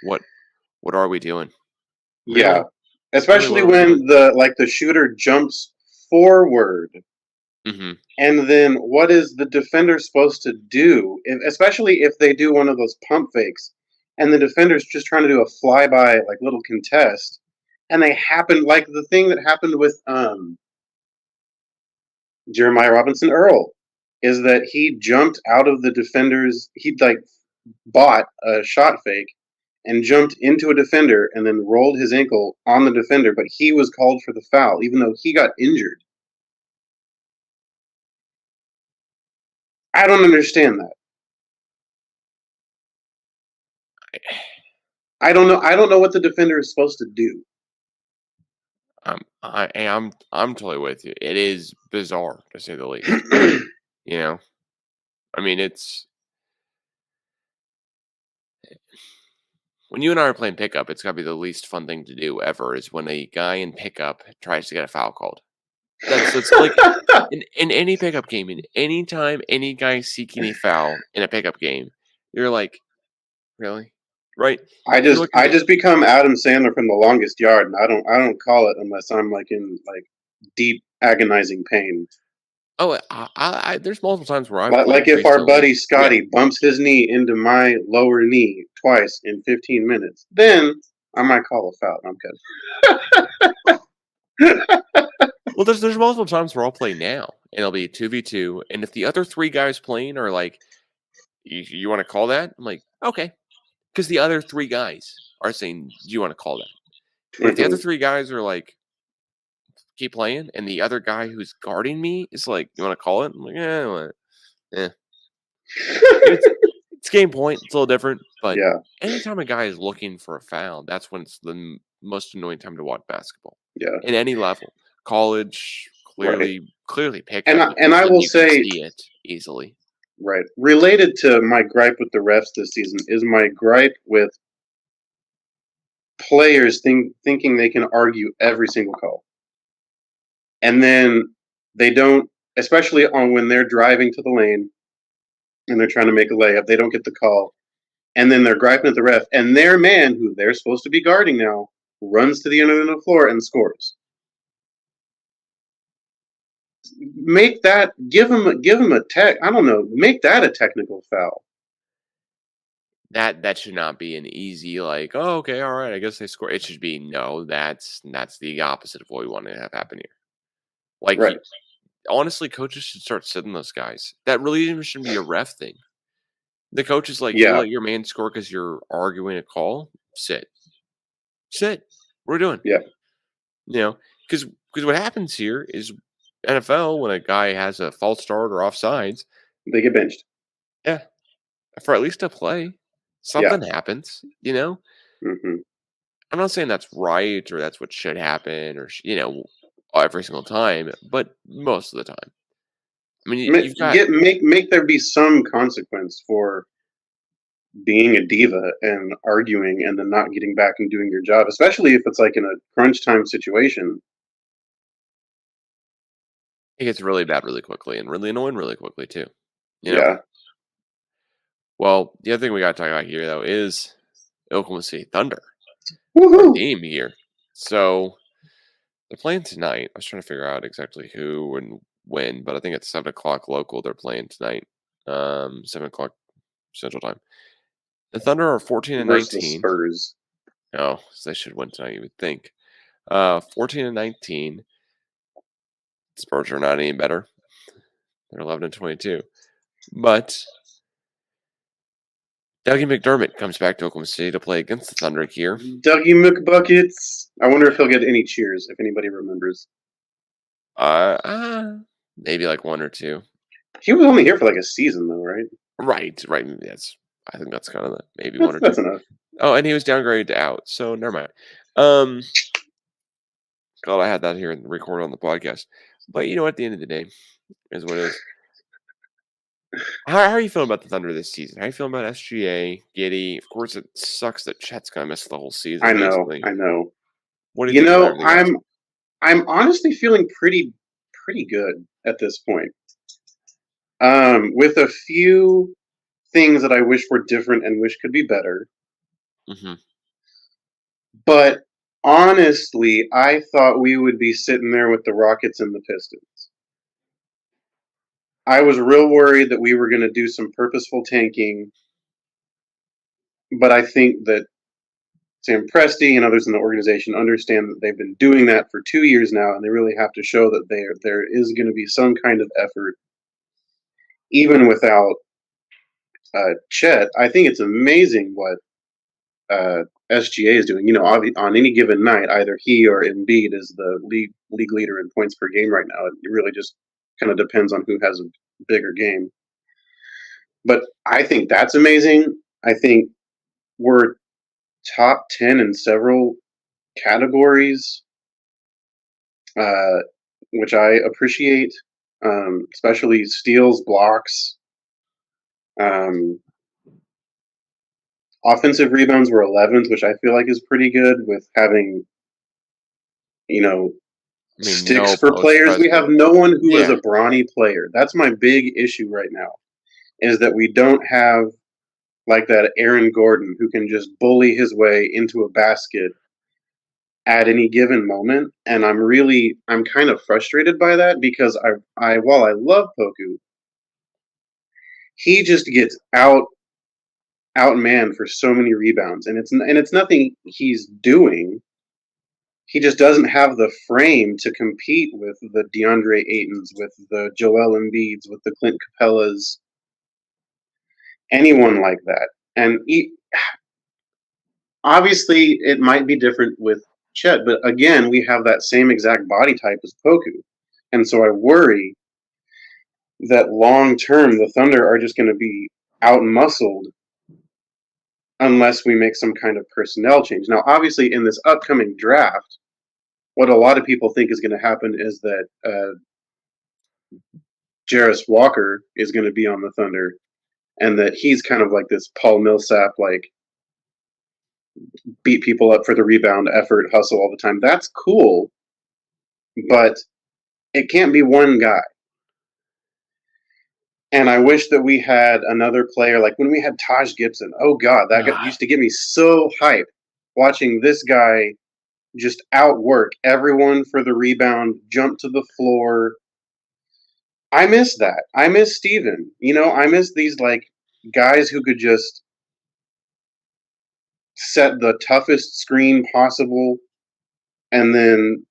B: what are we doing?
C: Really? Yeah, especially when the shooter jumps forward.
B: Mm-hmm.
C: And then what is the defender supposed to do? Especially if they do one of those pump fakes and the defender's just trying to do a flyby, like little contest, and they happen, like the thing that happened with Jeremiah Robinson Earl, is that he jumped out of the defender's, he like bought a shot fake and jumped into a defender and then rolled his ankle on the defender, but he was called for the foul, even though he got injured. I don't understand that. I don't know what the defender is supposed to do.
B: I'm totally with you. It is bizarre to say the least. You know, I mean, it's when you and I are playing pickup, it's got to be the least fun thing to do ever. Is when a guy in pickup tries to get a foul called. That's like in any pickup game, in any time any guy seeking a foul in a pickup game, you're like, really? right?
C: I
B: If you're
C: just
B: looking
C: I
B: at,
C: just become Adam Sandler from The Longest Yard, and I don't call it unless I'm like in like deep agonizing pain.
B: oh, there's multiple times where I've
C: Like
B: played
C: if our
B: recently.
C: buddy
B: Yeah.
C: Scotty bumps his knee into my lower knee twice in 15 minutes, then I might call a foul. I'm kidding.
B: Well, there's multiple times where I'll play now, and it'll be 2v2, and if the other 3 guys playing are like, You wanna call that?" I'm like, "Okay," because the other 3 guys are saying, "Do you wanna call that?" But if the other
C: Mhm.
B: 3 guys are like, "Keep playing," and the other guy who's guarding me is like, "You wanna call it?" I'm like, What? Eh." It's game point, it's a little different, but
C: Yeah,
B: anytime a guy is looking for a foul, that's when it's the most annoying time to watch basketball.
C: yeah,
B: In any level. College,
C: right.
B: clearly
C: And
B: pickup,
C: I, and I
B: and
C: will
B: you can
C: say,
B: see it easily.
C: right, related to my gripe with the refs this season is my gripe with players thinking they can argue every single call, and then they don't, especially on when they're driving to the lane and they're trying to make a layup, they don't get the call, and then they're griping at the ref, and their man, who they're supposed to be guarding now, runs to the end of the floor and scores. Make that give him a tech. I don't know. Make that a technical foul.
B: That should not be an easy like, "Oh, okay, alright, I guess they score." It should be, "No, that's the opposite of what we want to have happen here." Like,
C: Right.
B: honestly, coaches should start sitting those guys. That really even shouldn't be a ref thing. The coach is like, "You
C: Yeah.
B: let your man score because 'cause you're arguing a call? Sit. Sit. What are we doing?"
C: Yeah.
B: You know, because what happens here is NFL, when a guy has a false start or offsides,
C: They get benched.
B: yeah, for at least a play,
C: Yeah.
B: something happens, you know?
C: Hmm.
B: I'm not saying that's right or that's what should happen or, every single time, but most of the time. I mean, you've got
C: Make there be some consequence for being a diva and arguing and then not getting back and doing your job, especially if it's like in a crunch time situation.
B: it gets really bad really quickly and really annoying really quickly too, you know?
C: Yeah.
B: Well, the other thing we gotta talk about here, though, is Oklahoma City Thunder, our
C: Woohoo!
B: team here. So, they're playing tonight. I was trying to figure out exactly who and when, but I think it's 7 o'clock local they're playing tonight, 7 o'clock Central Time. The Thunder are 14 and
C: Versus the
B: 19.
C: Spurs.
B: Oh, so they should win tonight, you would think. 14 and 19. Spurs are not any better. They're 11 and 22. But Dougie McDermott comes back to Oklahoma City to play against the Thunder here.
C: Dougie McBuckets. I wonder if he'll get any cheers, if anybody remembers.
B: Maybe like 1 or 2.
C: He was only here for like a season, though, right?
B: Right. Yes. I think that's kind of maybe 1
C: That's
B: or 2.
C: that's enough.
B: Oh, and he was downgraded to out, so never mind. Um, Glad I had that here and record on the podcast. But at the end of the day, is what it is. How are you feeling about the Thunder this season? How are you feeling about SGA, Giddy? Of course, it sucks that Chet's gonna miss the whole season.
C: I know.
B: Basically,
C: I know.
B: what do you
C: You
B: think about
C: know,
B: everything else?
C: I'm honestly feeling pretty good at this point. With a few things that I wish were different and wish could be better.
B: Hmm.
C: But honestly, I thought we would be sitting there with the Rockets and the Pistons. I was real worried that we were going to do some purposeful tanking, but I think that Sam Presti and others in the organization understand that they've been doing that for 2 years now, and they really have to show that there is going to be some kind of effort, even without Chet. I think it's amazing what SGA is doing. On any given night, either he or Embiid is the league leader in points per game right now. It really just kind of depends on who has a bigger game. But I think that's amazing. I think we're top 10 in several categories, uh, which I appreciate, especially steals, blocks. Um, Offensive rebounds were 11th, which I feel like is pretty good with having, you know,
B: I mean,
C: sticks
B: no
C: for
B: post
C: players. We have
B: presence.
C: no one who is
B: Yeah,
C: a brawny player. That's my big issue right now, is that we don't have like that Aaron Gordon who can just bully his way into a basket at any given moment. And I'm kind of frustrated by that because while I love Poku, he just gets outmanned for so many rebounds, and it's nothing he's doing. He just doesn't have the frame to compete with the DeAndre Aytons, with the Joel Embiids, with the Clint Capellas, anyone like that. And obviously, it might be different with Chet, but again, we have that same exact body type as Poku. And so I worry that long term, the Thunder are just going to be out-muscled unless we make some kind of personnel change. Now, obviously, in this upcoming draft, what a lot of people think is going to happen is that Jarris Walker is going to be on the Thunder, and that he's kind of like this Paul Millsap, like beat people up for the rebound, effort, hustle all the time. That's cool, but it can't be one guy. And I wish that we had another player, like when we had Taj Gibson. Oh God, that guy used to get me so hyped watching this guy just outwork everyone for the rebound, jump to the floor. I miss that. I miss Steven. I miss these like guys who could just set the toughest screen possible and then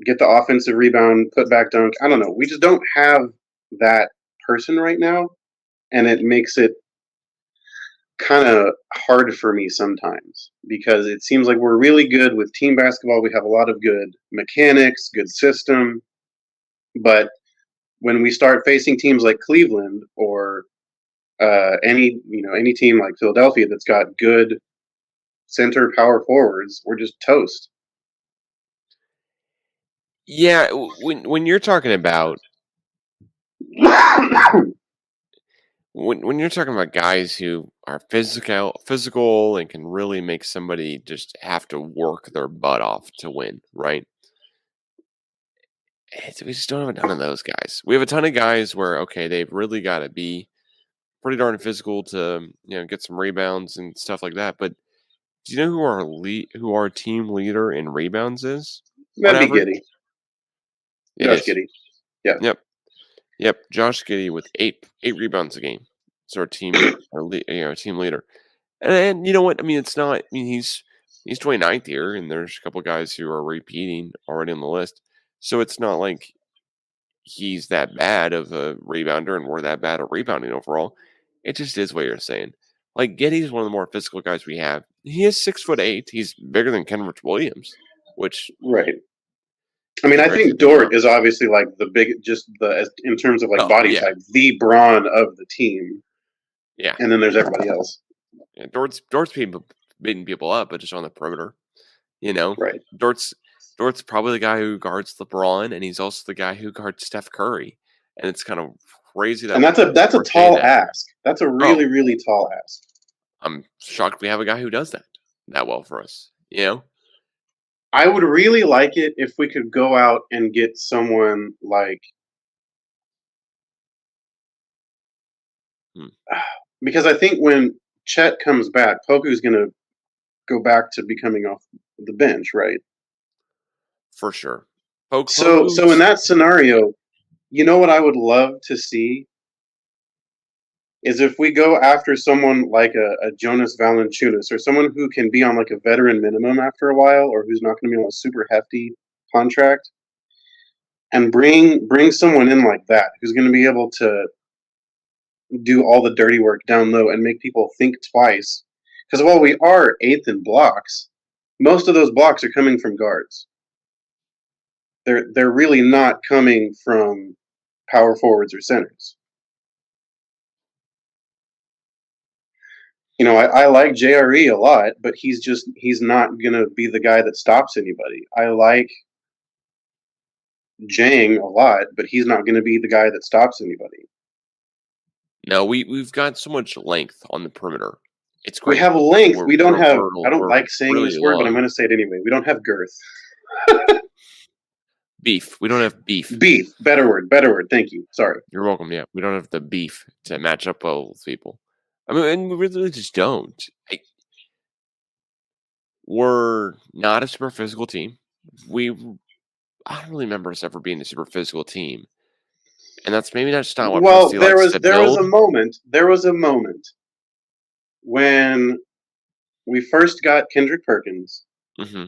C: get the offensive rebound, put back dunk. I don't know. We just don't have that person right now, and it makes it kind of hard for me sometimes because it seems like we're really good with team basketball. We have a lot of good mechanics, good system, but when we start facing teams like Cleveland or any team like Philadelphia that's got good center power forwards, we're just toast.
B: Yeah, when you're talking about when you're talking about guys who are physical and can really make somebody just have to work their butt off to win, right? We just don't have a ton of those guys. We have a ton of guys where they've really got to be pretty darn physical to get some rebounds and stuff like that. But do you know who our team leader in rebounds is?
C: That'd be Giddey. Josh
B: Giddey.
C: Yeah.
B: Yep. Josh Giddey with eight rebounds a game. It's our team team leader. And you know what? I mean, it's not. I mean, he's 29th here, and there's a couple guys who are repeating already on the list. So it's not like he's that bad of a rebounder, and we're that bad at rebounding overall. It just is what you're saying. Like Giddey's one of the more physical guys we have. He is 6'8". He's bigger than Kenrich Williams, which
C: right. I mean, I think Dort is obviously like in terms of like body type, the brawn of the team.
B: Yeah,
C: and then there's everybody else.
B: Yeah, Dort's beating people up, but just on the perimeter.
C: Right.
B: Dort's probably the guy who guards LeBron, and he's also the guy who guards Steph Curry. And it's kind of crazy that.
C: And that's a tall ask. That's a really really tall ask.
B: I'm shocked we have a guy who does that well for us.
C: I would really like it if we could go out and get someone like. Because I think when Chet comes back, Poku's going to go back to becoming off the bench, right?
B: For sure.
C: So in that scenario, you know what I would love to see is if we go after someone like a Jonas Valanciunas or someone who can be on like a veteran minimum after a while, or who's not going to be on a super hefty contract, and bring someone in like that who's going to be able to do all the dirty work down low and make people think twice. Because while we are 8th in blocks, most of those blocks are coming from guards. They're really not coming from power forwards or centers. I like JRE a lot, but he's not going to be the guy that stops anybody. I like Jang a lot, but he's not going to be the guy that stops anybody.
B: No, we've got so much length on the perimeter. It's great.
C: We have length. We don't have. I don't like saying really this word, but I'm going to say it anyway. We don't have girth.
B: Beef. We don't have beef.
C: Beef. Better word. Thank you. Sorry.
B: You're welcome. Yeah, we don't have the beef to match up well with people. I mean, and we really just don't. We're not a super physical team. I don't really remember us ever being a super physical team, and that's maybe not just not what
C: Well,
B: Presti
C: there
B: likes
C: was
B: to
C: there was a
B: build.
C: moment. There was a moment when we first got Kendrick Perkins,
B: Hmm.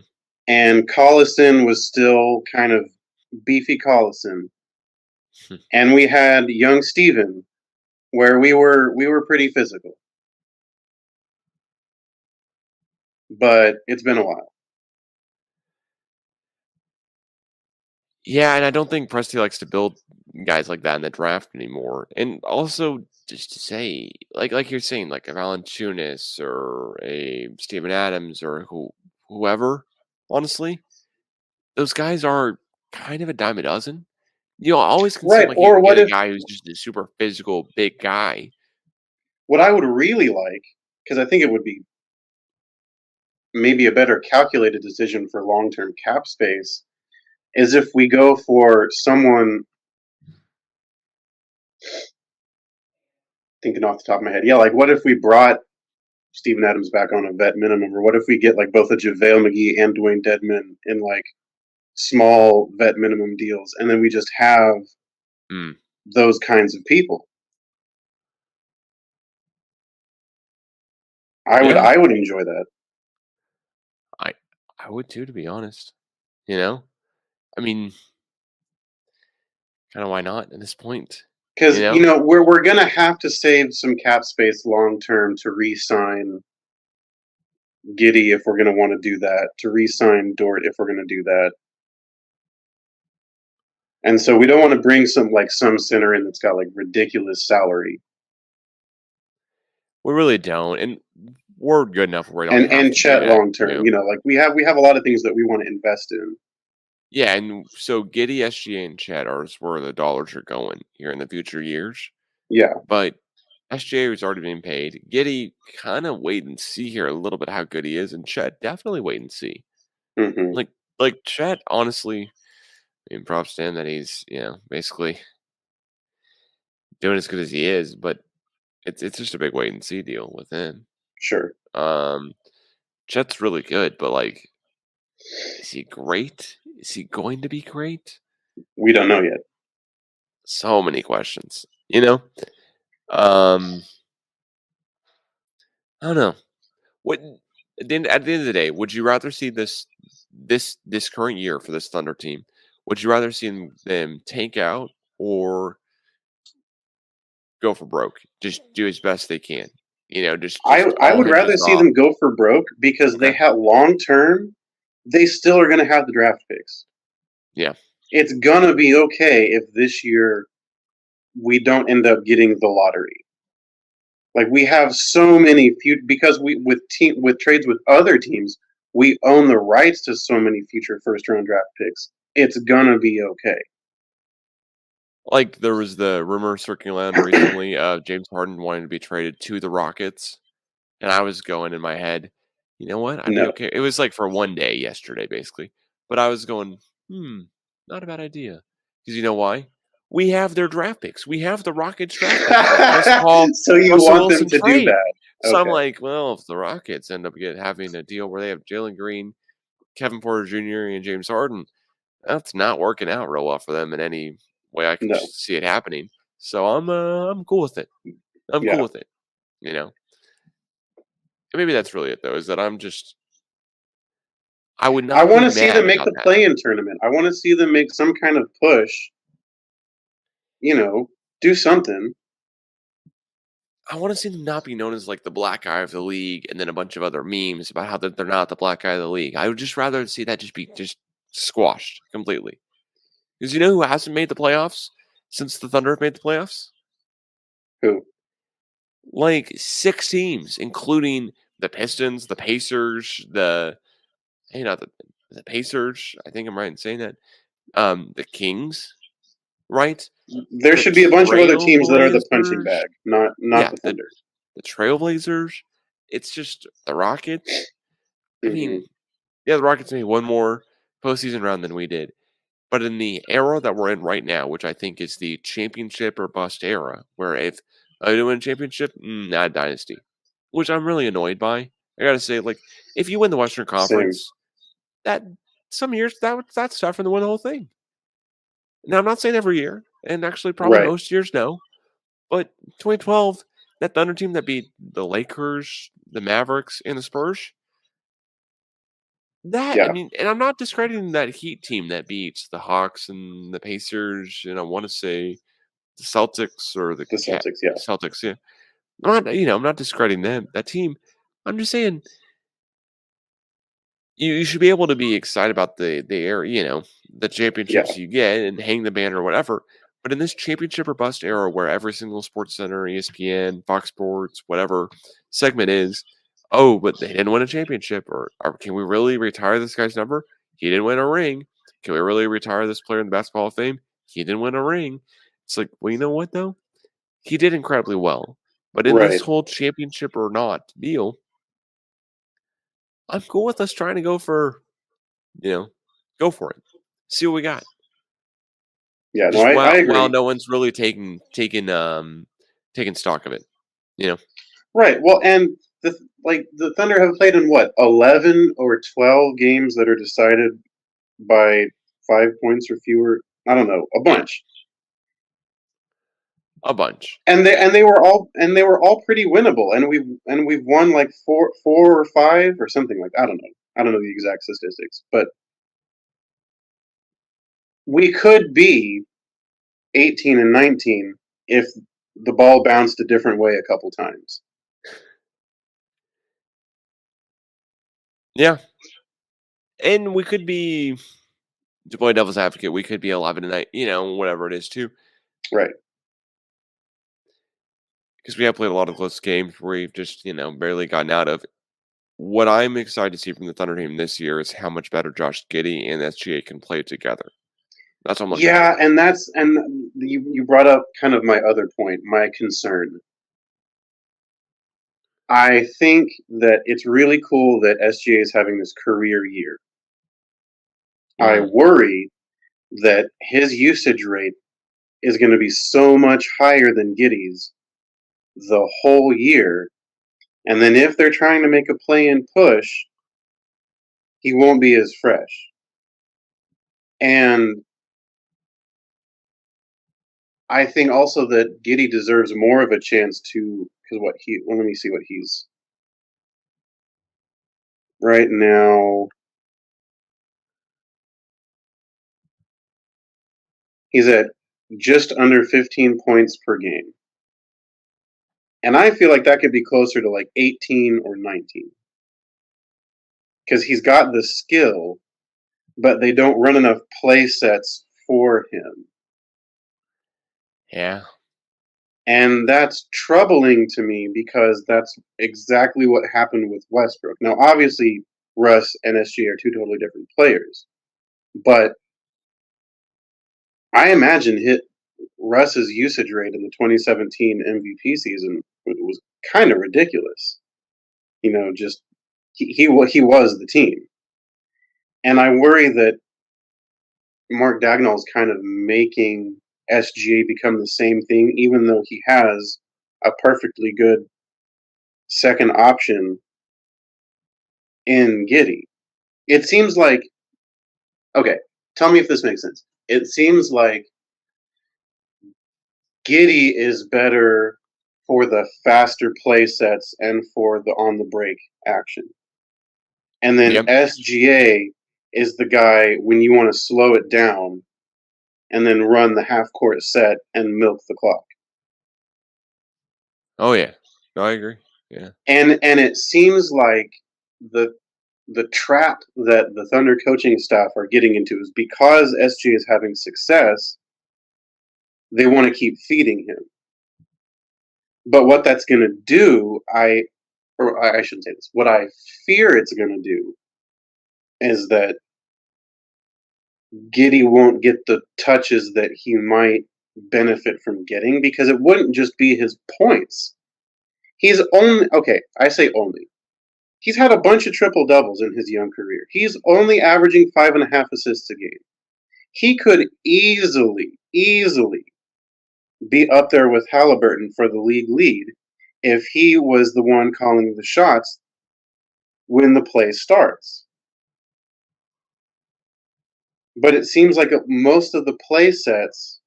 C: and Collison was still kind of beefy Collison, and we had young Steven, where we were pretty physical. But it's been a while.
B: Yeah, and I don't think Presti likes to build guys like that in the draft anymore. And also, just to say, like you're saying, like a Valanciunas or a Steven Adams or whoever, honestly, those guys are kind of a dime a dozen. Always can seem
C: Right.
B: like you
C: Or
B: can
C: what
B: get a
C: if
B: guy who's just a super physical, big guy.
C: what I would really like, because I think it would be maybe a better calculated decision for long term cap space, is if we go for someone thinking off the top of my head. Yeah, like what if we brought Steven Adams back on a vet minimum, or what if we get like both a JaVale McGee and Dwayne Dedman in like small vet minimum deals, and then we just have
B: Mm,
C: those kinds of people. I would
B: yeah,
C: I would enjoy that.
B: I I would too, to be honest. You know, I mean, kind of why not at this point? You
C: Because
B: know,
C: we're gonna have to save some cap space long term to re-sign Giddy if we're gonna want to do that, to re-sign Dort if we're gonna do that, and so we don't want to bring some center in that's got like ridiculous salary,
B: we really don't, and we're good enough where we don't have
C: and
B: to do
C: Chet
B: that
C: long term.
B: too.
C: Like we have a lot of things that we want to invest in.
B: Yeah, and so Giddy, SGA, and Chet are where the dollars are going here in the future years.
C: Yeah.
B: But SGA was already being paid. Giddy, kind of wait and see here a little bit how good he is, and Chet definitely wait and see.
C: Hmm.
B: Like Chet, honestly, I mean, props to him that he's basically doing as good as he is, but it's just a big wait and see deal with him.
C: Sure.
B: Um, Chet's really good, but like, is he great? Is he going to be great?
C: We don't know yet.
B: So many questions, you know. Um, I don't know. What at the end of the day, would you rather see this current year for this Thunder team? Would you rather see them tank out or go for broke? Just do as best they can. Just
C: I
B: all
C: would rather
B: hinges
C: see
B: off.
C: them go for broke because they
B: Okay.
C: have long term. They still are going to have the draft picks.
B: Yeah.
C: It's gonna be okay if this year we don't end up getting the lottery. Like we have so many because we with trades with other teams, we own the rights to so many future first round draft picks. It's gonna be okay.
B: Like there was the rumor circulating around recently of James Harden wanting to be traded to the Rockets, and I was going in my head, you know what? I'd be
C: No.
B: okay. It was like for one day yesterday, basically, but I was going, not a bad idea, because you know why? We have their draft picks. We have the Rockets draft picks, that Chris Paul,
C: So you
B: Russell
C: want them
B: Wilson
C: to do
B: trade.
C: that?
B: So I'm
C: Okay.
B: like, well, if the Rockets end up having a deal where they have Jalen Green, Kevin Porter Jr., and James Harden, that's not working out real well for them in any way I could
C: No.
B: see it happening. So I'm cool with it. I'm cool
C: Yeah.
B: with it. You know, and maybe that's really it though. Is that I would
C: I
B: not
C: want
B: be
C: to see them
B: mad
C: make
B: about
C: the
B: that.
C: play-in tournament. I want to see them make some kind of push. Do something.
B: I want to see them not be known as like the black eye of the league, and then a bunch of other memes about how they're not the black eye of the league. I would just rather see that just be just squashed completely. Because you know who hasn't made the playoffs since the Thunder have made the playoffs?
C: Who?
B: Like 6 teams, including the Pistons, the Pacers, the Pacers. I think I'm right in saying that. The Kings, right?
C: There
B: The
C: should be a bunch of other teams that are the punching
B: Trailblazers.
C: bag, not
B: Yeah,
C: the
B: the
C: Thunder.
B: the Trailblazers. It's just the Rockets. I
C: Hmm.
B: mean, yeah, the Rockets made one more postseason round than we did. But in the era that we're in right now, which I think is the championship or bust era, where if Oh, to win a championship? Not a dynasty. Which I'm really annoyed by. I gotta say, like, if you win the Western
C: Same.
B: Conference, that some years that's tougher than win the whole thing. Now I'm not saying every year, and actually probably
C: Right.
B: most years no. But 2012, that Thunder team that beat the Lakers, the Mavericks, and the Spurs, that I
C: Yeah.
B: mean, and I'm not discrediting that Heat team that beats the Hawks and the Pacers, and I want to say the Celtics or the
C: The Celtics. Yeah.
B: Celtics. Yeah, I'm not discrediting that team. I'm just saying you should be able to be excited about the area, the
C: Yeah.
B: championships you get and hang the banner or whatever. But in this championship or bust era where every single Sports Center, ESPN, Fox Sports, whatever segment is, oh, but they didn't win a championship, or can we really retire this guy's number? He didn't win a ring. Can we really retire this player in the Basketball Hall of Fame? He didn't win a ring. It's like, well, you know what though? He did incredibly well. But in this
C: Right.
B: whole championship or not deal, I'm cool with us trying to go for go for it. See what we got.
C: Yeah. No,
B: Just
C: I
B: while
C: agree.
B: no one's really taking stock of it. You know.
C: Right. Well, and the Thunder have played in what 11 or 12 games that are decided by 5 points or fewer. I don't know, a
B: Yeah.
C: bunch.
B: A bunch.
C: And they were all pretty winnable, and we've won like four or five or something like, I don't know. I don't know the exact statistics, but we could be 18 and 19 if the ball bounced a different way a couple times.
B: Yeah. And we could be to play devil's advocate, we could be 11 tonight, whatever it is too.
C: Right.
B: Because we have played a lot of close games where we've just, barely gotten out of. What I'm excited to see from the Thunder team this year is how much better Josh Giddey and SGA can play together. That's what I'm looking
C: Yeah,
B: for.
C: and you brought up kind of my other point, my concern. I think that it's really cool that SGA is having this career year. I
B: Mhm.
C: worry that his usage rate is going to be so much higher than Giddy's the whole year. And then if they're trying to make a play and push, he won't be as fresh. And I think also that Giddy deserves more of a chance to, because let me see what he's right now. He's at just under 15 points per game. And I feel like that could be closer to like 18 or 19. Because he's got the skill, but they don't run enough play sets for him.
B: Yeah.
C: And that's troubling to me because that's exactly what happened with Westbrook. Now, obviously, Russ and SG are two totally different players. But I imagine Russ's usage rate in the 2017 MVP season was kind of ridiculous. Just he was the team. And I worry that Mark Dagnall is kind of making SGA become the same thing, even though he has a perfectly good second option in Giddy. It seems like, okay, tell me if this makes sense. It seems like Giddy is better for the faster play sets and for the on the break action. And then
B: Yep.
C: SGA is the guy when you want to slow it down and then run the half court set and milk the clock.
B: Oh yeah. No, I agree. Yeah.
C: And it seems like the the trap that the Thunder coaching staff are getting into is because SG is having success, they want to keep feeding him. But what that's going to do, I shouldn't say this. What I fear it's going to do is that Giddy won't get the touches that he might benefit from getting because it wouldn't just be his points. He's only okay. I say only. He's had a bunch of triple doubles in his young career. He's only averaging 5.5 assists a game. He could easily be up there with Halliburton for the league lead if he was the one calling the shots when the play starts. But it seems like most of the play sets,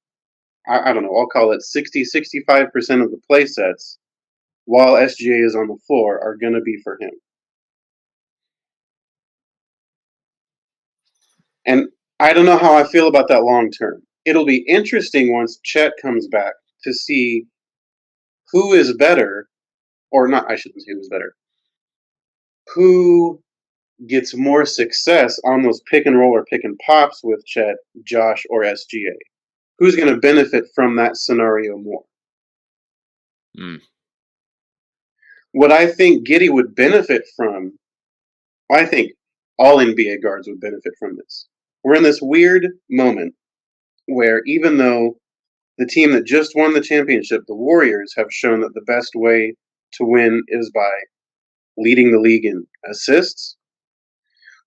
C: I don't know, I'll call it 60-65% of the play sets, while SGA is on the floor, are going to be for him. And I don't know how I feel about that long term. It'll be interesting once Chet comes back to see who is better, or not, I shouldn't say who's better, who gets more success on those pick and roll or pick and pops with Chet, Josh, or SGA. Who's going to benefit from that scenario more? What I think Giddey would benefit from, I think all NBA guards would benefit from this. We're in this weird moment where even though the team that just won the championship, the Warriors, have shown that the best way to win is by leading the league in assists,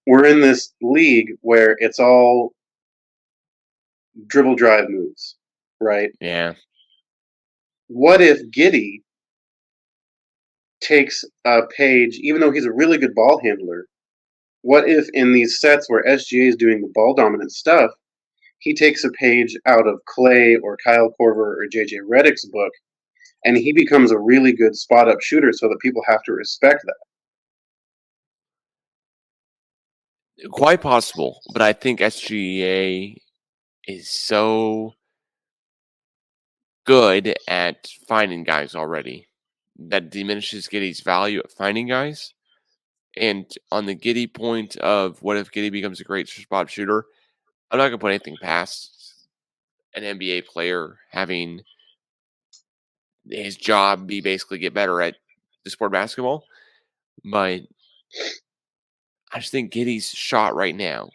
C: we're in this league where it's all dribble drive moves, right?
B: Yeah.
C: What if Giddey takes a page, even though he's a really good ball handler, what if in these sets where SGA is doing the ball dominant stuff, he takes a page out of Clay or Kyle Korver or JJ Redick's book, and he becomes a really good spot up shooter so that people have to respect that?
B: Quite possible, but I think SGA is so good at finding guys already that diminishes Giddey's value at finding guys. And on the Giddey point of what if Giddey becomes a great spot shooter, I'm not going to put anything past an NBA player having his job be basically get better at the sport of basketball. But I just think Giddey's shot right now,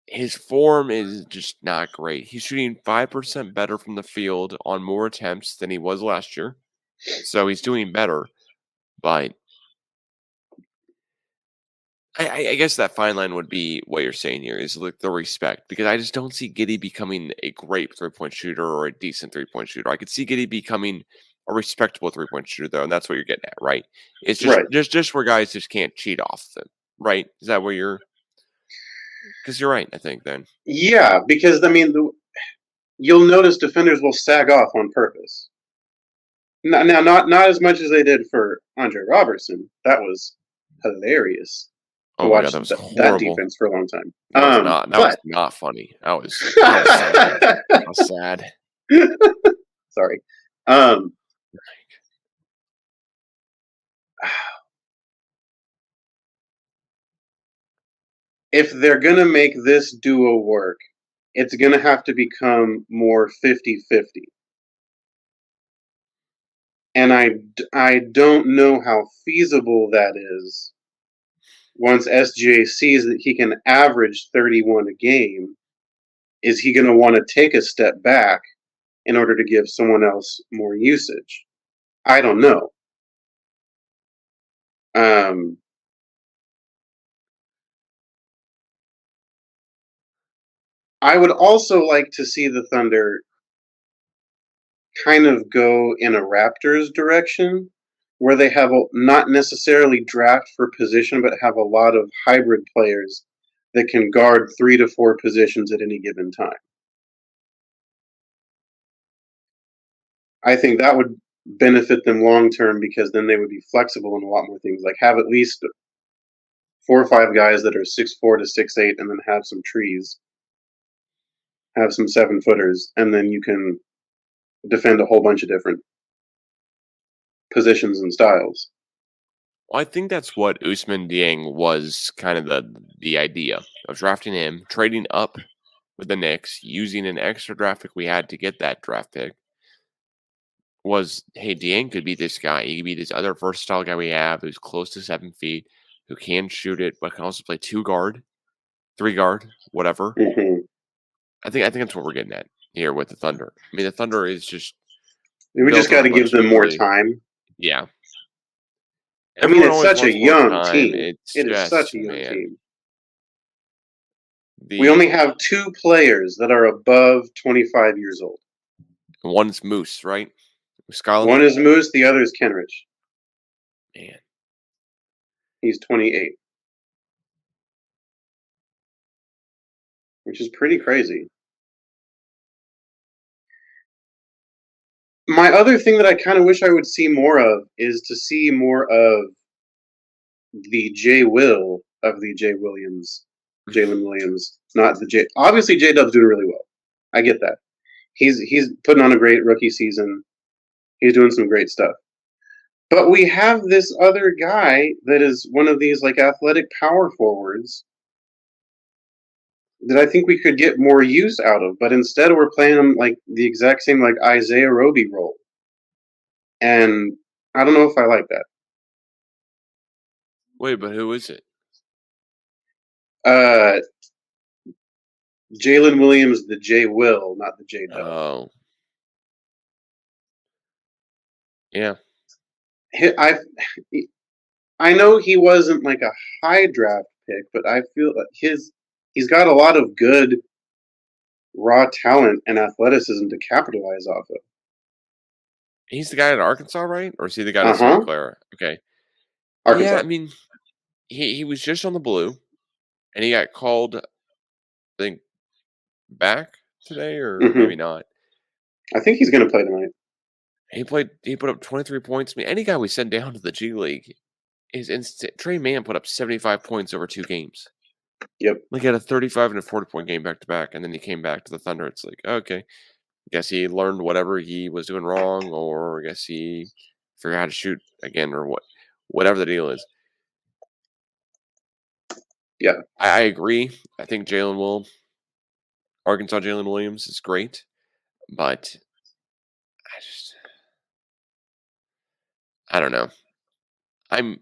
B: his form is just not great. He's shooting 5% better from the field on more attempts than he was last year. So he's doing better. But I guess that fine line would be what you're saying here is like the respect, because I just don't see Giddey becoming a great 3-point shooter or a decent 3-point shooter. I could see Giddey becoming a respectable 3-point shooter, though, and that's what you're getting at, right? It's just
C: Right.
B: just where guys just can't cheat off them, right? Is that where you're? Because you're right, I think. Then
C: Yeah, because I mean, you'll notice defenders will sag off on purpose. Now, not as much as they did for Andre Robertson. That was hilarious to
B: oh my
C: watch
B: god, that was
C: that
B: horrible.
C: defense for a long time.
B: That was not. That was not funny. That was sad. That was sad.
C: Sorry. If they're going to make this duo work, it's going to have to become more 50-50. And I don't know how feasible that is once SGA sees that he can average 31 a game. Is he going to want to take a step back in order to give someone else more usage? I don't know. I would also like to see the Thunder kind of go in a Raptors direction where they have not necessarily draft for position, but have a lot of hybrid players that can guard 3 to 4 positions at any given time. I think that would benefit them long term because then they would be flexible in a lot more things. Like have at least 4 or 5 guys that are 6'4" to 6'8", and then have some trees, have some 7-footers, and then you can defend a whole bunch of different positions and styles.
B: Well, I think that's what Ousmane Dieng was kind of the idea of drafting him, trading up with the Knicks, using an extra draft pick we had to get that draft pick. Was, hey, Dieng could be this guy. He could be this other versatile guy we have who's close to 7 feet, who can shoot it, but can also play 2 guard, 3 guard, whatever.
C: Mm-hmm.
B: I think that's what we're getting at here with the Thunder. I mean, the Thunder is just
C: we just got to give them more time.
B: Yeah.
C: I mean, it's such a young team. It is such a young team. We only have 2 players that are above 25 years old.
B: One's Moose, right? Muscala?
C: One is Moose, the other is Kenrich.
B: Man.
C: He's 28, which is pretty crazy. My other thing that I kind of wish I would see more of is to see more of the J. Will of the J. Williams, Jalen Williams, not the J. Obviously, J. Dub's doing really well. I get that. He's putting on a great rookie season. He's doing some great stuff. But we have this other guy that is one of these like athletic power forwards that I think we could get more use out of. But instead, we're playing him like the exact same like Isaiah Roby role, and I don't know if I like that.
B: Wait, but who is it?
C: Jalen Williams, the J. Will, not the J. Dub.
B: Oh. Yeah.
C: I know he wasn't like a high draft pick, but I feel that he's got a lot of good raw talent and athleticism to capitalize off of.
B: He's the guy at Arkansas, right? Or is he the guy at Santa Clara? Okay.
C: Arkansas.
B: Yeah, I mean, he was just on the blue, and he got called, I think, back today, or maybe not.
C: I think he's going to play tonight.
B: He put up 23 points. I mean, any guy we send down to the G League is instant. Trey Mann put up 75 points over 2 games.
C: Yep.
B: Like, he had a 35 and a 40-point game back to back, and then he came back to the Thunder. It's like, okay, guess he learned whatever he was doing wrong, or I guess he forgot how to shoot again, or whatever the deal is.
C: Yeah.
B: I agree. I think Arkansas Jalen Williams is great, but I don't know. I'm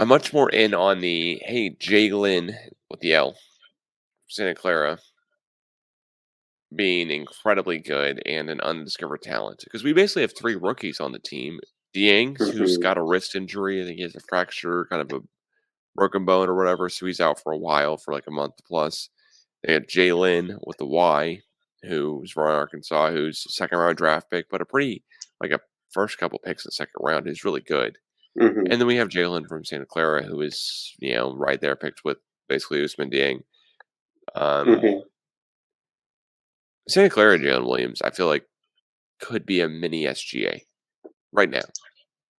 B: much more in on the, hey, Jalen with the L, Santa Clara, being incredibly good and an undiscovered talent. Because we basically have 3 rookies on the team. Dieng, who's got a wrist injury. I think he has a fracture, kind of a broken bone or whatever, so he's out for a while, for like a month plus. They had Jalen with the Y, who's from Arkansas, who's a second-round draft pick, but a first couple picks in the second round, who's really good.
C: Mm-hmm.
B: And then we have Jalen from Santa Clara, who is, right there, picked with basically Usman Dieng. Santa Clara Jalen Williams, I feel like, could be a mini SGA right now.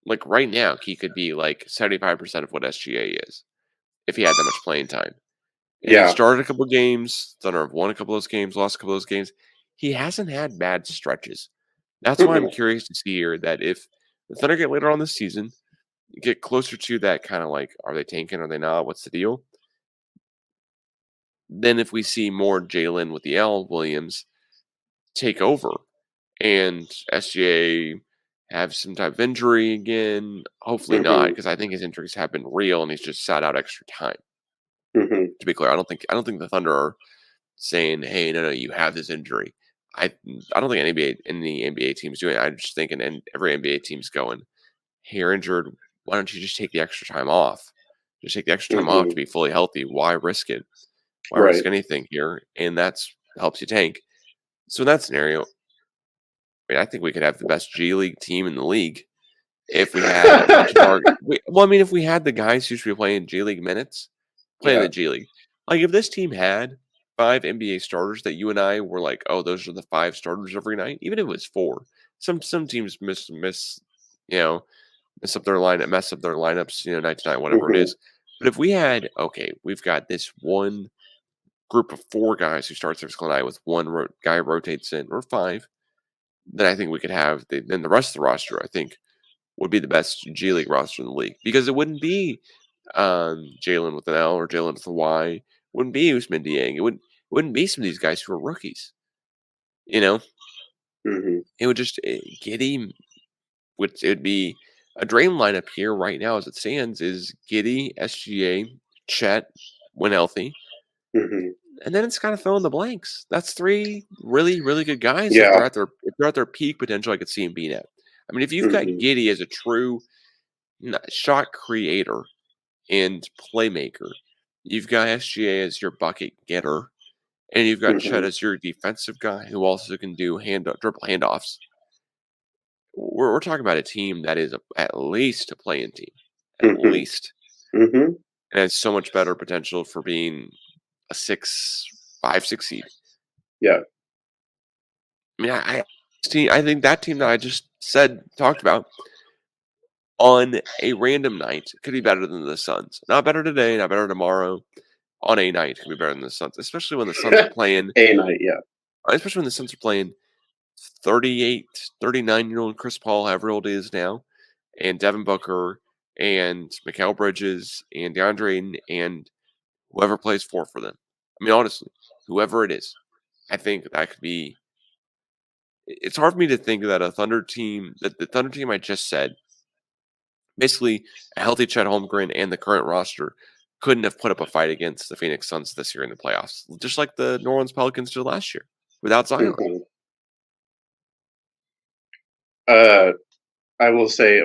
B: Like, right now, he could be like 75% of what SGA is if he had that much playing time. And he started a couple games, Thunder have won a couple of those games, lost a couple of those games. He hasn't had bad stretches. That's why I'm curious to see here that if the Thunder get later on this season, get closer to that kind of like, are they tanking, are they not, what's the deal? Then if we see more Jalen with the L Williams take over and SGA have some type of injury again, hopefully not, because I think his injuries have been real and he's just sat out extra time. To be clear, I don't think the Thunder are saying, "Hey, no, you have this injury." I don't think any NBA team's doing it. I'm just thinking, and every NBA team's going, "Hey, you're injured. Why don't you just take the extra time off? Just take the extra time off to be fully healthy. Why risk it? Why risk anything here?" And that's helps you tank. So in that scenario, I mean, I think we could have the best G League team in the league if we had a bunch of our. If we had the guys who should be playing G League minutes, playing the G League. Like, if this team had 5 NBA starters that you and I were like, oh, those are the 5 starters every night, even if it was 4. Some teams mess up their lineups, night to night, whatever it is. But if we had, we've got this one group of 4 guys who starts every single night with one guy rotates in, or 5, then I think we could have then the rest of the roster, I think, would be the best G League roster in the league, because it wouldn't be Jalen with an L or Jalen with a Y. It wouldn't be Usman Dieng. It wouldn't be some of these guys who are rookies. It would just Giddey. It would be a dream lineup here right now as it stands is Giddey, SGA, Chet when healthy, and then it's kind of fill in the blanks. That's 3 really, really good guys.
C: Yeah.
B: If they're at their peak potential, I could see them being at. I mean, if you've got Giddey as a true shot creator and playmaker, you've got SGA as your bucket getter, And you've got Chet as your defensive guy who also can do dribble handoffs. We're talking about a team that is at least a play-in team. At least. And has so much better potential for being a 5-6 seed.
C: Yeah.
B: I mean, I think that team that I just talked about on a random night could be better than the Suns. Not better today, not better tomorrow. On a night could be better than the Suns, especially when the Suns are playing.
C: A night, yeah.
B: Especially when the Suns are playing 38, 39-year-old Chris Paul, however old he is now, and Devin Booker, and Mikal Bridges, and DeAndre Ayton, and whoever plays for them. I mean, honestly, whoever it is, I think that could be. It's hard for me to think that the Thunder team I just said, basically a healthy Chet Holmgren and the current roster, couldn't have put up a fight against the Phoenix Suns this year in the playoffs, just like the New Orleans Pelicans did last year without Zion.
C: I will say,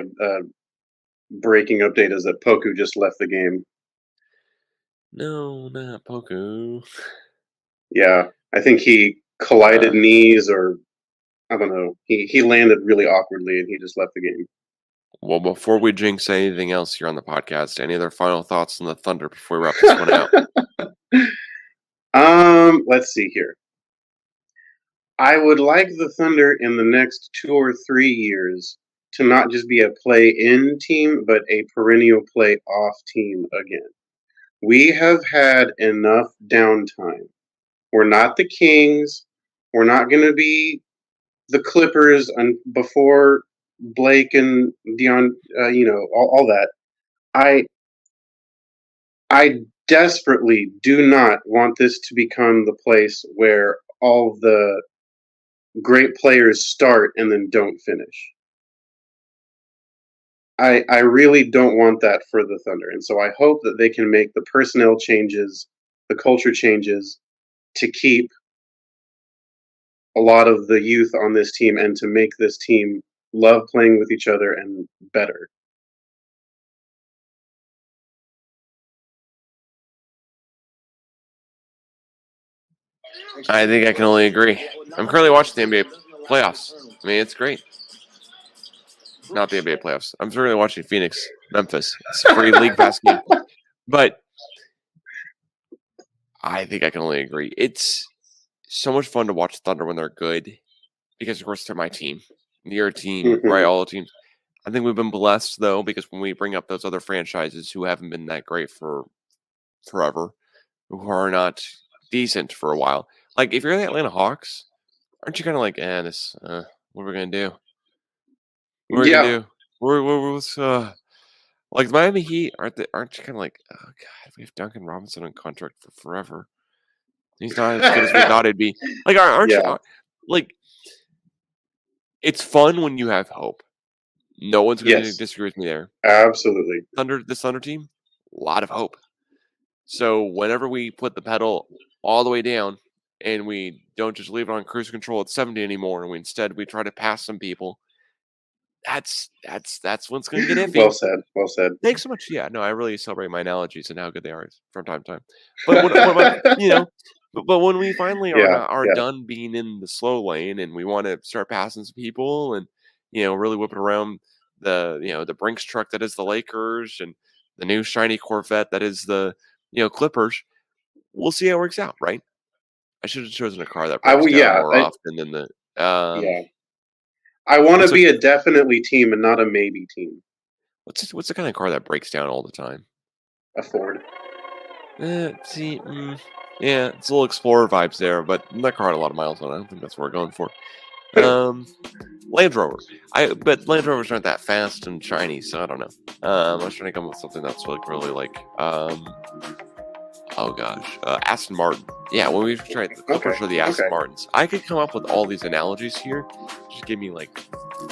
C: breaking update is that Poku just left the game.
B: No, not Poku.
C: Yeah, I think he collided knees, or I don't know. He landed really awkwardly and he just left the game.
B: Well, before we jinx anything else here on the podcast, any other final thoughts on the Thunder before we wrap this one
C: out? Let's see here. I would like the Thunder in the next 2 or 3 years to not just be a play-in team, but a perennial play-off team again. We have had enough downtime. We're not the Kings. We're not going to be the Clippers before Blake and Dion, all that. I desperately do not want this to become the place where all the great players start and then don't finish. I really don't want that for the Thunder. And so I hope that they can make the personnel changes, the culture changes to keep a lot of the youth on this team and to make this team love playing with each other and better.
B: I think I can only agree. I'm currently watching the NBA playoffs. I mean, it's great. Not the NBA playoffs. I'm currently watching Phoenix, Memphis. It's a free league pass game. But I think I can only agree. It's so much fun to watch Thunder when they're good because, of course, they're my team. Your team, right? All the teams. I think we've been blessed, though, because when we bring up those other franchises who haven't been that great for forever, who are not decent for a while. Like, if you're the Atlanta Hawks, aren't you kind of like, what are we going to do? What are we going to do? We're like the Miami Heat, aren't you kind of like, oh, God, we have Duncan Robinson on contract for forever. He's not as good as we thought he'd be. Like, aren't you? Like, it's fun when you have hope. No one's going to disagree with me there.
C: Absolutely.
B: This Thunder team, a lot of hope. So whenever we put the pedal all the way down and we don't just leave it on cruise control at 70 anymore, and instead we try to pass some people, that's when it's going to get iffy.
C: Well said.
B: Thanks so much. Yeah, no, I really celebrate my analogies and how good they are from time to time. But but when we finally are done being in the slow lane and we want to start passing some people and really whip it around the Brinks truck that is the Lakers and the new shiny Corvette that is the Clippers, we'll see how it works out, right? I should have chosen a car that breaks down more often than the.
C: I want to be a definitely team and not a maybe team.
B: What's the kind of car that breaks down all the time?
C: A Ford.
B: Yeah, it's a little Explorer vibes there, but that car had a lot of miles on it. I don't think that's what we're going for. Land Rover. But Land Rovers aren't that fast and shiny, so I don't know. I was trying to come up with something that's like really like Aston Martin. Yeah, when we tried the Clippers or the Aston Martins, I could come up with all these analogies here. Just give me like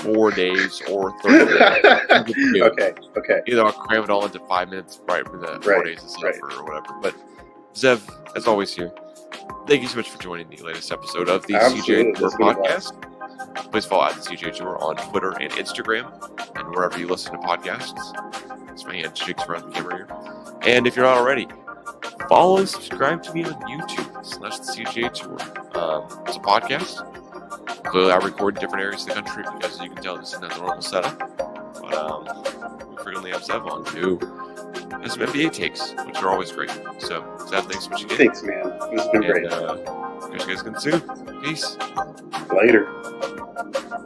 B: 4 days or 30 days.
C: Okay.
B: Either I'll cram it all into 5 minutes, right? For the 4 days is or whatever. But Zev, as always, here. Thank you so much for joining the latest episode of the CGA Tour podcast. Please follow at the CGA Tour on Twitter and Instagram and wherever you listen to podcasts. It's my hand shakes around the camera here. And if you're not already, follow and subscribe to me on YouTube. CGA Tour. It's a podcast. Clearly, I record in different areas of the country because, as you can tell, this isn't a normal setup. But we frequently have Zev on who has some NBA takes, which are always great. So, Zev, thanks for what you did.
C: Thanks, man. This has been great.
B: Catch you guys again soon. Peace.
C: Later.